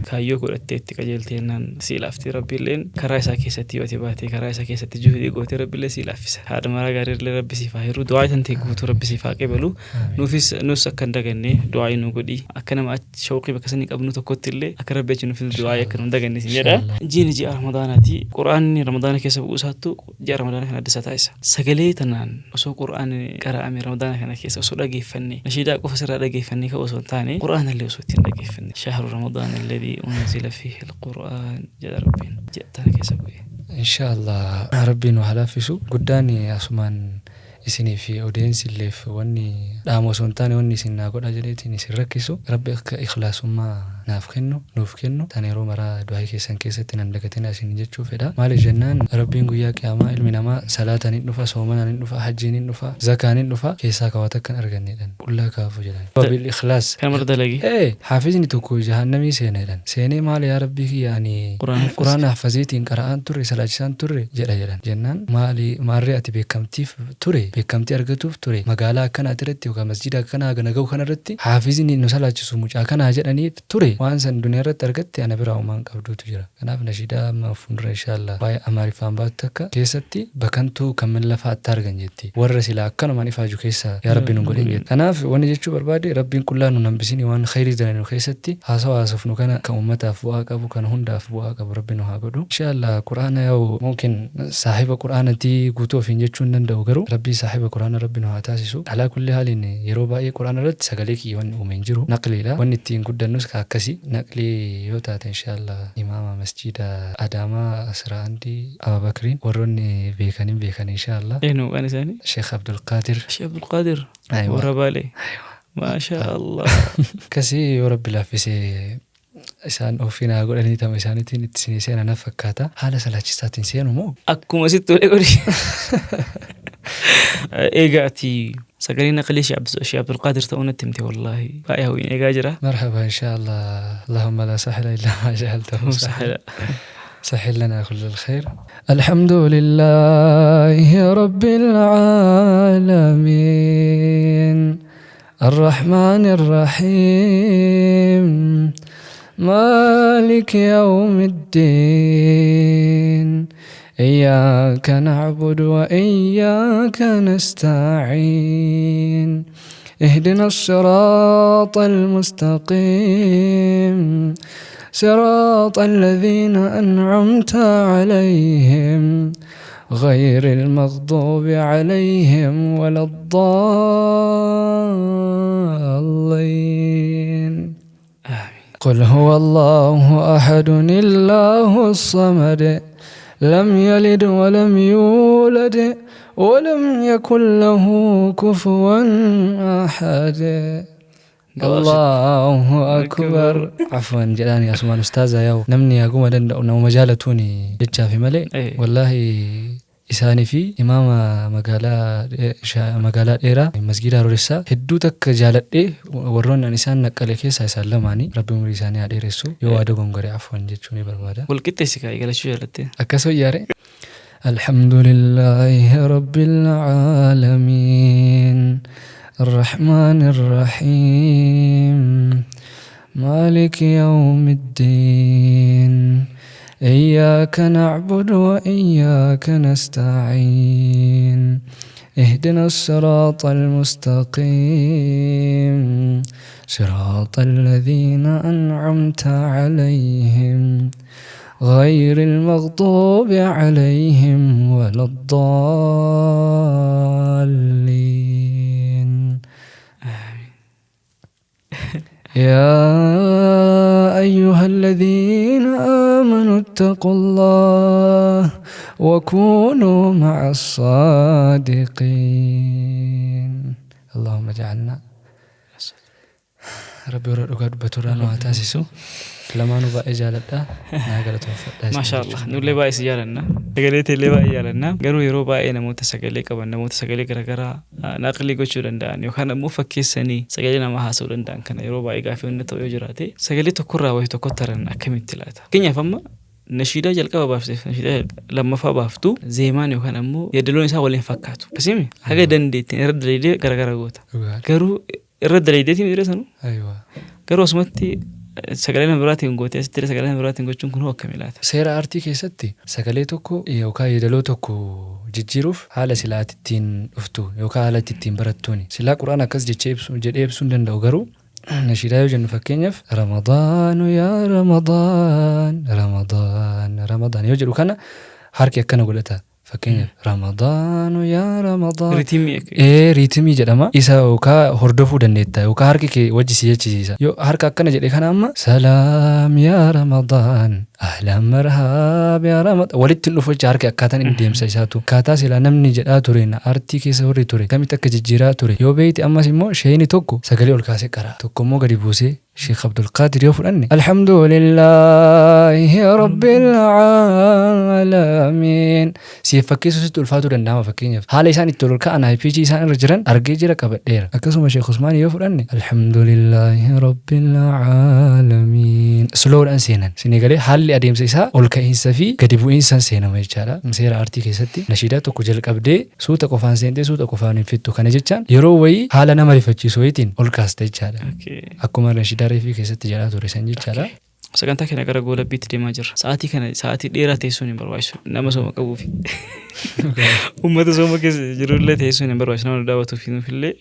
kayyoo godhatteetti qajeelteenaan sii laafti rabbiilleen karaa isaa keessatti yoo baatee karaa isaa keessatti juhudii gootee rabbiillee sii laaffisa haadha maraa gaariillee rabbi siif haa hiru du'aa tantee guutuu rabbi siif haa qabalu nuus akka hin daganne du'aa nu godhi akka nama shawqii bakka sanii qabnu tokkotti illee akka rabbi achi nuuf du'aa akka nu daganne sin jedha jiini ji'a ramadaanaati quraanni ramadaana keessa bu'uusaattu ji'a ramadaana kana adda isaa taasisa sagalee tanaan osoo quraanni qara'ame ramadaana kana keessa osoo dhageeffanne nashiidaa qofa sirraa dhageeffanne ka osoo hin taane quraanallee osoo ittiin dhageeffanne shahru رمضان الذي أنزل فيه القرآن جل ربين جئتنا كسبوي إن شاء الله ربنا وحلافسو قداني أسمان isini fi audience illee wanni dhaamo sontaane wanni isin naa godha jedheetiin isin rakkisu rabbi akka ikhlaasummaa naaf kennu nuuf kennu tan yeroo maraa du'aa keessan keessatti nan dagatina isin jechuu fedha maaliif jennaan rabbiin guyyaa qiyaamaa ilmi namaa salaataan hin dhufa soomanaan hin dhufa hajjiin hin dhufa zakaan hin dhufa keessaa kaawwata akkan arganneedhan qullaa kaafu jedhan wabil ikhlaas kan mardalagi haafizni tokko jahannamii seeneedhan seenee maal yaa rabbii kiyyaani quraana hafaziitiin qara'aan turre salaachisaan turre jedhan jennaan maarree ati beekamtiif ture beekamtii argatuuf ture magaalaa akkanaa irratti yookaan masjida akkanaa nagahuu kanarratti haafizni nu salaachisu mucaa kanaa jedhaniif ture waan san duniyaa irratti argatte ana biraa uumaan qabduutu jira kanaaf nashiidaa amma fuuldura inshallah waa'ee amaariffaan baattu akka keessatti bakantuu kan lafaa atta argan jetti warra silaa akkanumaan ifaaju keessa yaa rabbi nu godhin jetti kanaaf wanni jechuu barbaade rabbiin qullaa nu hambisini waan khayrii dalanu keessatti haasawaasaaf nu kana kan ummataaf bu'aa qabu kan hundaaf bu'aa qabu rabbi nu haa godhu inshallah quraana yoo mumkin saahiba quraanatii guutuu ofiin jechuu hin danda'u garuu rabbii saahiba quraana rabbi nu haa taasisu alaa kulli haaliin yeroo baay'ee quraana irratti sagalee kiyyoonni uumeen jiru naqliidha wanni ittiin guddannus akkasii naqlii yoo taate inshallah imaama masjida adaamaa asraandii ababakriin warroonni beekan inshallah eenyu waan isaanii sheekh abdulqaadir warra baalee maashaa allah kasii yoo rabbi laaffisee isaan ofiinaa godhanii tama isaaniitiin itti sinii seenan fakkaata haala salaachisaatiin seenu moo akkuma sitti olee godhi eegaati سقرين نقلي شيء عبد القادر تؤنت تمتي والله بايها وين إيجاجرة مرحبا إن شاء الله اللهم لا سهل إلا ما جعلته سهلا سهل لنا كل الخير الحمد لله رب العالمين الرحمن الرحيم مالك يوم الدين إياك نعبد وإياك نستعين اهدنا الصراط المستقيم صراط الذين أنعمت عليهم غير المغضوب عليهم ولا الضالين. قل هو الله أحد الله الصمد لم يلد ولم يولد ولم يكن له كفوا أحد. الله أكبر. عفوا جلاني أسمان أستاذة يو نمني أقوم أنه مجالتوني جتشا في ملئ والله إساني في إمام مقالات إيرا مسجد روريسا هدو تك جالت ورون أن إسان نقل كيسا يسلماني ربي مري إساني أدي رسو يو أدو غنغري عفوا جتشوني بربادا والكتة سكاي قال شو جالت أكسو ياري. الحمد لله رب العالمين الرحمن الرحيم مالك يوم الدين إياك نعبد وإياك نستعين اهدنا الصراط المستقيم صراط الذين أنعمت عليهم غير المغضوب عليهم ولا الضالين. يا أيها الذين آمنوا اتقوا الله وكونوا مع الصادقين. اللهم اجعلنا ربي ورقاد بتوران واتاسسو لما نبقى إجالة ناقلة وفد. ما شاء الله نقول لي بقى سجالنا تقولي تلي بقى إجالنا قالوا يروح بقى أنا متسجلي كمان متسجلي كرا ناقلي قشور دان يوكان مو فكيسني سجلنا ما حصل دان كان يروح بقى يقافي ونتو يجراتي سجلي تكرر وهي تكترن أكمل تلاته كنيا فما نشيدا جلقة بافتي نشيدا لما فبافتو زمان يوكان أمو يدلون يسا ولين فكاتو بسيمي حاجة دنديت رد ليدي كرا قوتا قالوا رد ليدي تيميرسانو أيوة قالوا اسمتي sagaleen biraatiin gootee asitti sagaleen biraatiin gochuun kun hoo akkamii laata? Seera aartii keessatti sagalee tokko yookaan yeedaloo tokko jijjiiruuf haala silaati ittiin dhuftu yookaan haala ittiin barattuuni. Silaa quraan akkas jedhee ibsuu hin danda'u garuu nashiidaa yoo jennu fakkeenyaaf Ramadaanu yaa Ramadaan Ramadaan Ramadaan yoo jedhu kana harki akkana godhata. Fakkeenyaaf Ramadaanu yaa Ramadaan riitimii jedhama isa yookaan hordofuu dandeetta yookaan harki kee wajji si jechisiisa yoo harka akkana jedhe kana amma salaam yaa Ramadaan ahlan marhaab yaa Ramadaan walitti dhufu jecha harki akkaataan inni deemsa isaatu akkaataa silaa namni jedhaa ture aartii keessa warri ture kamitti akka jijjiiraa ture yoo beeyti ammas immoo sheeyni tokko sagalee ol kaasee qara tokko immoo gadi buusee Sheikh Abdul Qadir yoo fudhanne alhamdulillahi rabbil aalamiin si fakkeessu sitti ulfaatu danda'ama fakkeenyaaf haala isaan itti ol ka'an IPG isaan irra jiran argee jira qabadheera akkasuma Sheikh Usmaan yoo fudhanne alhamdulillahi rabbil aalamiin sloodhaan seenan sinigalee haalli adeemsa isaa ol ka'iinsa fi gadi bu'iinsa seenama jechaadha seera aartii keessatti nashiidaa tokko jalqabdee suuta qofaan seentee suuta qofaan hin fittu kana jechaan yeroo wayii haala nama rifachiisu wayitiin ol kaasta jechaadha akkuma nashiidaa Dareefi keessatti jalaa ture san jechaadha. Sagantaa kana gara goolabbiitti deemaa jirra. Sa'aatii dheeraa teessuun hin barbaachisu. Nama sooma qabuufi. Uummata sooma keessa jirullee teessuun hin barbaachisu. Nama daawwatuuf nuufillee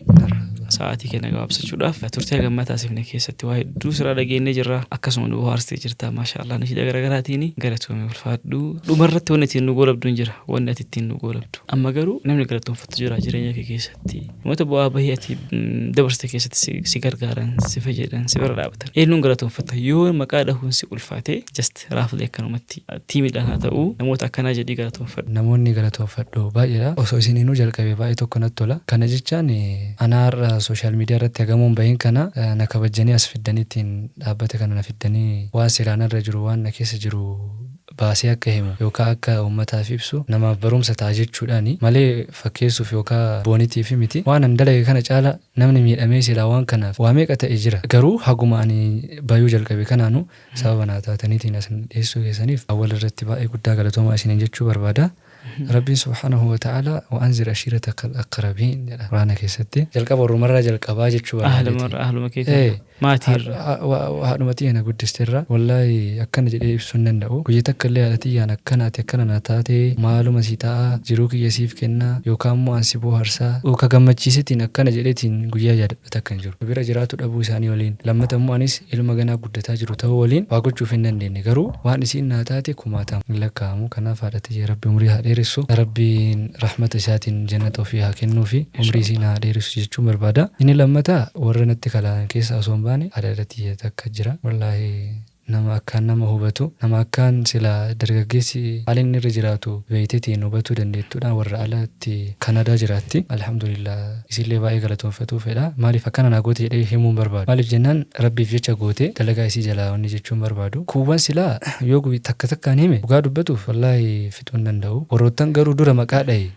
sa'aatii kana gabaabsachuudhaaf turtii gammataa taasifne keessatti waa hedduu siraa dhageenyee jirra. Akkasuma nu bohaarsitee jirta. Maashaallah nashiida garaagaraatiin galatoomee ulfaadhu. Dhumarratti wanti ittiin nu goolabdu hin jira. Wanti ati ittiin nu goolabdu. Amma garuu namni galatoonfattu jira jireenya kee keessatti. Namoota bu'aa bahii ati dabarsite keessatti si gargaaran, si fayyadan, si bira dhaabatan. Eenyuun galatoonfatta yoo maqaa dhahuun si ulfaate just raafulee akkanumatti tiimiidhaan haa ta'u namoota akkanaa jedhii galatoonfadhu. Namoonni galatoonfadhu baay'eedha. Osoo isinuu jalqabee baay'ee tokko natti tola. Kana jechaan anaarra sooshaal miidiyaa irratti hagamuun bahin kana na kabajanii as fiddaniitiin dhaabbate kana na fiddanii waan siraanarra jiru waan na keessa jiru baasee akka himu yookaan akka uummataaf ibsu namaaf barumsa ta'a jechuudhaani malee fakkeessuuf yookaan boonitiif miti waan an dalage kana caala namni miidhamee silaa waan kanaaf waa meeqa ta'e jira garuu haguma ani bayuu jalqabe kanaanu sababa naa taataniitiin as dhiyeessuu keessaniif awwal irratti baay'ee guddaa galatoomaa isiniin jechuu barbaada. ربي سبحانه وتعالى وأنزل عشيرتك الأقربين رانا كيستي جلقب الرمرة جلقبا جتشو أهل مكيت maatii haadhumati ana guddisteerra wallaahi akkana jedhee ibsuun danda'u guyyaa takka illee haadhatii ana akkanaati akkana na taate maaluma si ta'a jiruu kiyya siif kenna yookaan immoo ansi bohaarsaa ka gammachiisetiin akkana jedheetiin guyyaa yaadadhata akkan jiru bira jiraatu dhabuu isaanii waliin lammata immoo anis ilma ganaa guddataa jiru ta'uu waliin waa gochuuf hin dandeenye garuu waan isiin naa taate kumaataan lakkaa'amu kanaaf haadhatii rabbi umrii haa dheeressu rabbiin rahmata isaatiin jannata ofii haa kennuu fi umrii isiin haa dheeressu jechuun barbaada. Inni lammataa warra natti kalaan keessa osoo hin baane haadhatii takka jira wallaahi nama akkaan nama hubatu nama akkaan sila dargaggeessi haalli inni irra jiraatu beeyteetiin hubatuu dandeettuudha warra alaatti Kanadaa jiraatti alhamdulillah isillee baay'ee galatoonfatuu fedha maaliif akkana naa goote jedhee himuun barbaadu maaliif jennaan rabbiif jecha goote dalagaa isii jalaa wanni jechuun barbaadu kuuwwan silaa yoo takka takkaan hime dhugaa dubbatuuf wallaahi fixuun danda'u warroottan garuu dura maqaa dhaye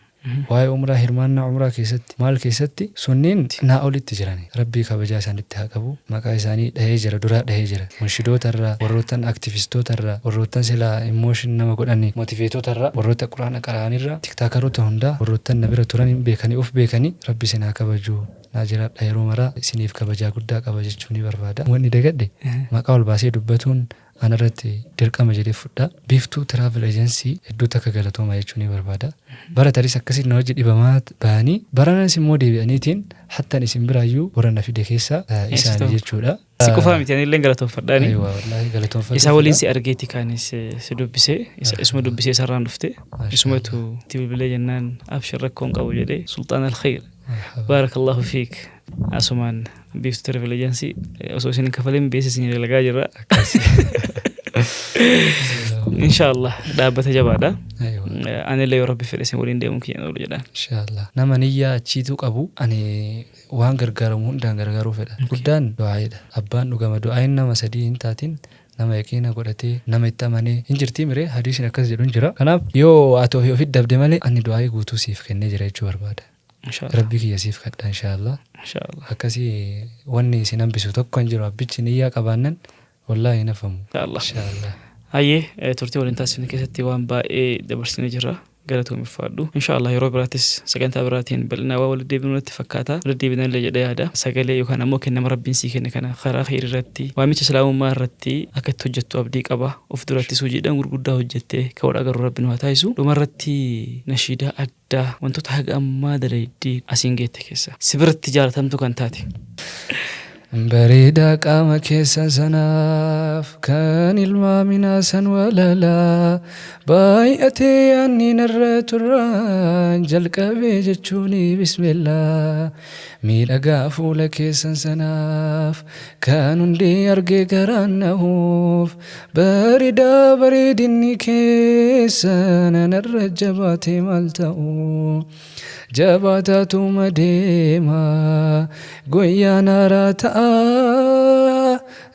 waa'ee umraa hirmaannaa umraa keessatti maal keessatti sunniin naa olitti jirani rabbii kabajaa isaanitti haa qabu maqaa isaanii dhahee jira duraa dhahee jira munshidootarraa warroottan aktivistootarraa warroottan silaa immooshin nama godhanii motiveetotarraa warroota quraana qaraanirraa tiktaakaroota hundaa warroottan na bira turan beekanii of beekanii rabbi isin haa kabajuu naa jiraadha yeroo maraa isiniif kabajaa guddaa qaba jechuun ni barbaada. Wanni dagadhe maqaa ol baasee dubbatuun anarratti dirqama jedhee fudha biiftuu travel agency hedduu takka galatooma jechuun ni barbaada. Bara taris akkasiin na hojii dhibamaa bahanii baranas immoo deebi'aniitiin hattan isin biraayyuu warra na fide keessaa isaanii jechuudha. Si qofaa miti anillee galatoonfadhaani. Wallaahi galatoonfadhu. Isa waliin si argeeti kaanis si dubbisee isuma dubbisee sarraan dhufte isumatu itti bilbilee jennaan abshir rakkoon qabu jedhee sultaan al-khayr baarakallahu fiik asumaan biiftuu travel agency osoo isin kafaleen beeksisin dalagaa jirra. Inshallah dhaabbata jabaadha. Anillee yoo rabbi fedhe isin waliin deemuun kiyyan oolu jedhaan. Inshallah nama niyyaa achiituu qabu ani waan gargaaramu hundaan gargaaruu fedha. Guddaan du'aayidha. Abbaan dhugama du'aayin nama sadii hin taatin nama yaqiina godhatee nama itti amanee hin jirtii miree hadiisni akkas jedhuun jira. Kanaaf yoo ati ofii dabde malee ani du'aayii guutuu siif kennee jira jechuu barbaada. Rabbi kiyya siif kadha inshallah. Akkasii wanni isin hambisu tokko hin jiru abbichi niyyaa qabaannan wallaahi nafamu. Inshallah. Hayyee turtii waliin taasifne keessatti waan baay'ee dabarsinee jirra. galatoomifadhu inshallah yeroo biraatis sagantaa biraatiin bal'inaa waa walitti deebinuun itti fakkaata walitti deebinan illee jedhee yaada sagalee yookaan ammoo kennama rabbiin sii kenne kana karaa khayrii irratti waamicha islaamummaa irratti akka itti hojjettu abdii qaba of duratti suujiidhaan gurguddaa hojjettee ka wal agarru rabbiin waa taasisu dhumarratti nashiidaa addaa wantoota haga ammaa dalaydii asiin geette keessa si biratti jaalatamtu kan taate بريدا قام كيسا سناف كان المامنا سن وللا بايئتي أني نرت الرانجل كبيجتشوني بسم الله ميل أقافو لكيسا سناف كانوا لي أرقي قرانهوف بريدا بريدني كيسا نرجباتي مالتاو جباتاتو مديما قويانا راتا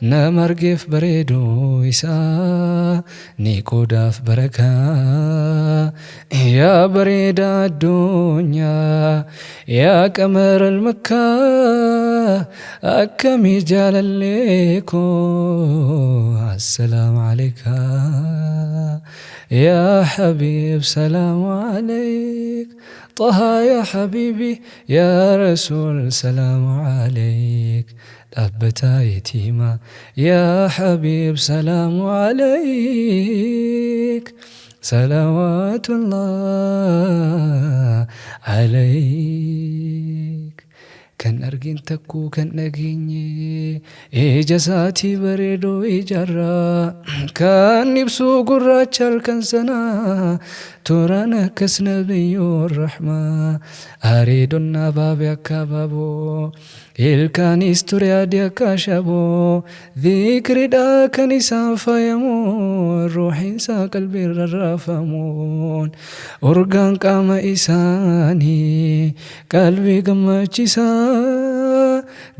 نمرقف بريدو إسا نيكو داف بركا يا بريدا الدنيا يا كمر المكة أكمي جال الليكو السلام عليك يا حبيب سلام عليك طه يا حبيبي يا رسول سلام عليك أبتا يتيما يا حبيب سلام عليك صلوات الله عليك كان أرجين تكو كان نجيني إجازاتي بريدو إجارة كان نبسو قراتشال كان سنة تورانا كس نبي الرحمة أريدنا بابي أكبابو الكان استوريا دي أكاشبو ذكر دا كنسان فيمون روحي سا قلبي الرافمون أرغان قام إساني قلبي قمتشيسا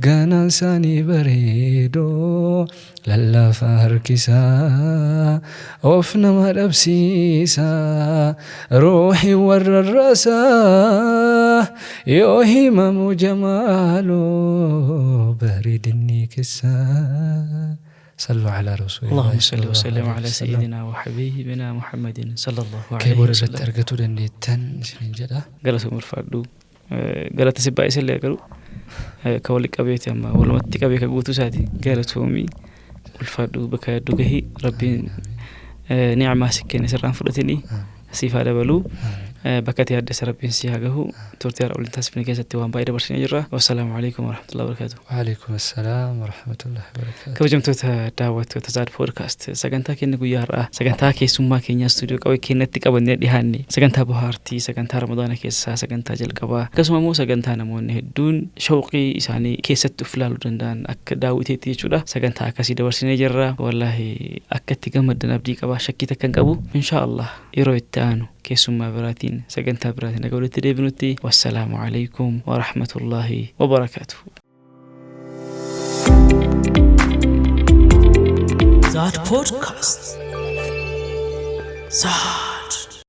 غانا ساني بريدو للا فاركسا وفنا مربسيسا روحي ور الرسا يوهي ممو جمالو بريدني كسا صلوا على رسول الله اللهم صل وسلم على سيدنا وحبيبنا محمد صلى الله عليه كيبور وسلم أرغتو دنديتن سنين جدا قالت مرفادو قالت سبا إسلي قالوا كولك أبيت أما ولا متك أبيك قوتو ساتي قالت أمي والفادو بكا دوغهي ربي نعمة سكينة سران فرتني سيفا دبلو بكاتي هدس ربي سيهاجه تورتي رأول تاسفني كيسة توان بايد برشين جرا والسلام عليكم ورحمة الله وبركاته. وعليكم السلام ورحمة الله وبركاته. كوجمتو دعوة تزاد بودكاست سجنتا كين نقول سجنتا كي سما كينيا استوديو كوي كين تكابني دهاني سجنتا بهارتي سجنتا رمضان كيسا سجنتا جلقبا كسمة مو سجنتا نمون هدون شوقي إساني كيسة تفلالو دندان أك داوتي تيجودا سجنتا كسيد برشين جرا والله أكتي كم دنا بدي كبا شكي تكن كبو إن شاء الله يروي التانو كيسما براتين سجنتا براتين أقول تدبنتي والسلام عليكم ورحمة الله وبركاته. That podcast.